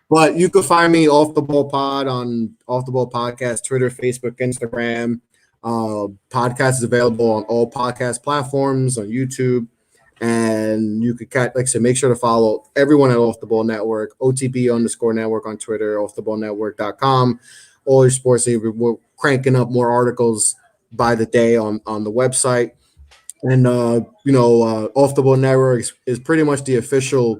But you can find me Off the Ball Pod on Off the Ball Podcast, Twitter, Facebook, Instagram. Podcast is available on all podcast platforms on YouTube, and you could, like I said, make sure to follow everyone at Off the Ball Network, OTB_network on Twitter, offtheballnetwork.com. All your sports, we're cranking up more articles by the day on the website. And Off the Ball Network is pretty much the official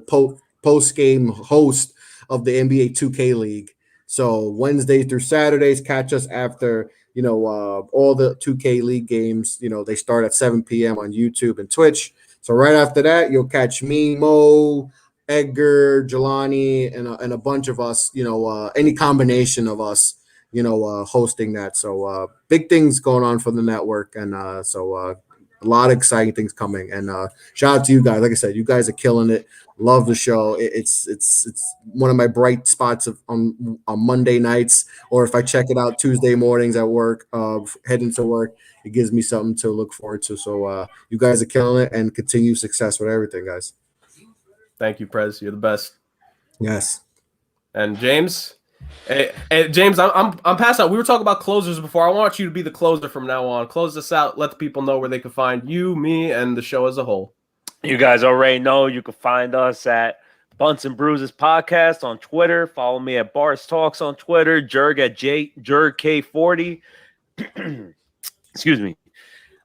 post game host of the NBA 2K League. So Wednesdays through Saturdays, catch us after all the 2K League games. They start at 7 p.m. on YouTube and Twitch. So right after that, you'll catch me, Mo, Edgar, Jelani, and a bunch of us. Any combination of us, hosting that. So big things going on for the network, and a lot of exciting things coming. And shout out to you guys. Like I said, you guys are killing it. Love the show. It's one of my bright spots on Monday nights, or if I check it out Tuesday mornings at work, heading to work, it gives me something to look forward to. So you guys are killing it, and continue success with everything, guys. Thank you, Prez. You're the best. Yes. And James. Hey, James, I'm past out. We were talking about closers before. I want you to be the closer from now on. Close this out. Let the people know where they can find you, me, and the show as a whole. You guys already know you can find us at Bunts&Bruises Podcast on Twitter. Follow me at Bars Talks on Twitter. Jurg at JurgK40. Excuse me.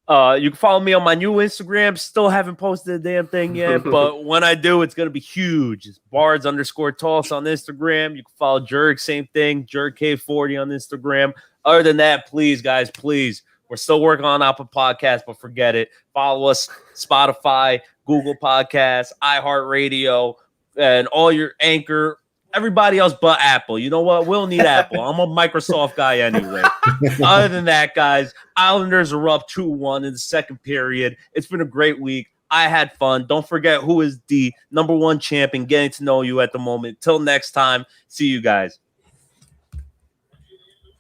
You can follow me on my new Instagram. Still haven't posted a damn thing yet, but when I do, it's going to be huge. It's Bards_Talks on Instagram. You can follow Jurg, same thing, JurgK40 on Instagram. Other than that, please, guys, please. We're still working on Apple Podcasts, but forget it. Follow us, Spotify, Google Podcasts, iHeartRadio, and all your Anchor. Everybody else but Apple. You know what? We'll need Apple. I'm a Microsoft guy anyway. Other than that, guys, Islanders are up 2-1 in the second period. It's been a great week. I had fun. Don't forget who is the #1 champion, getting to know you at the moment. Till next time, see you guys.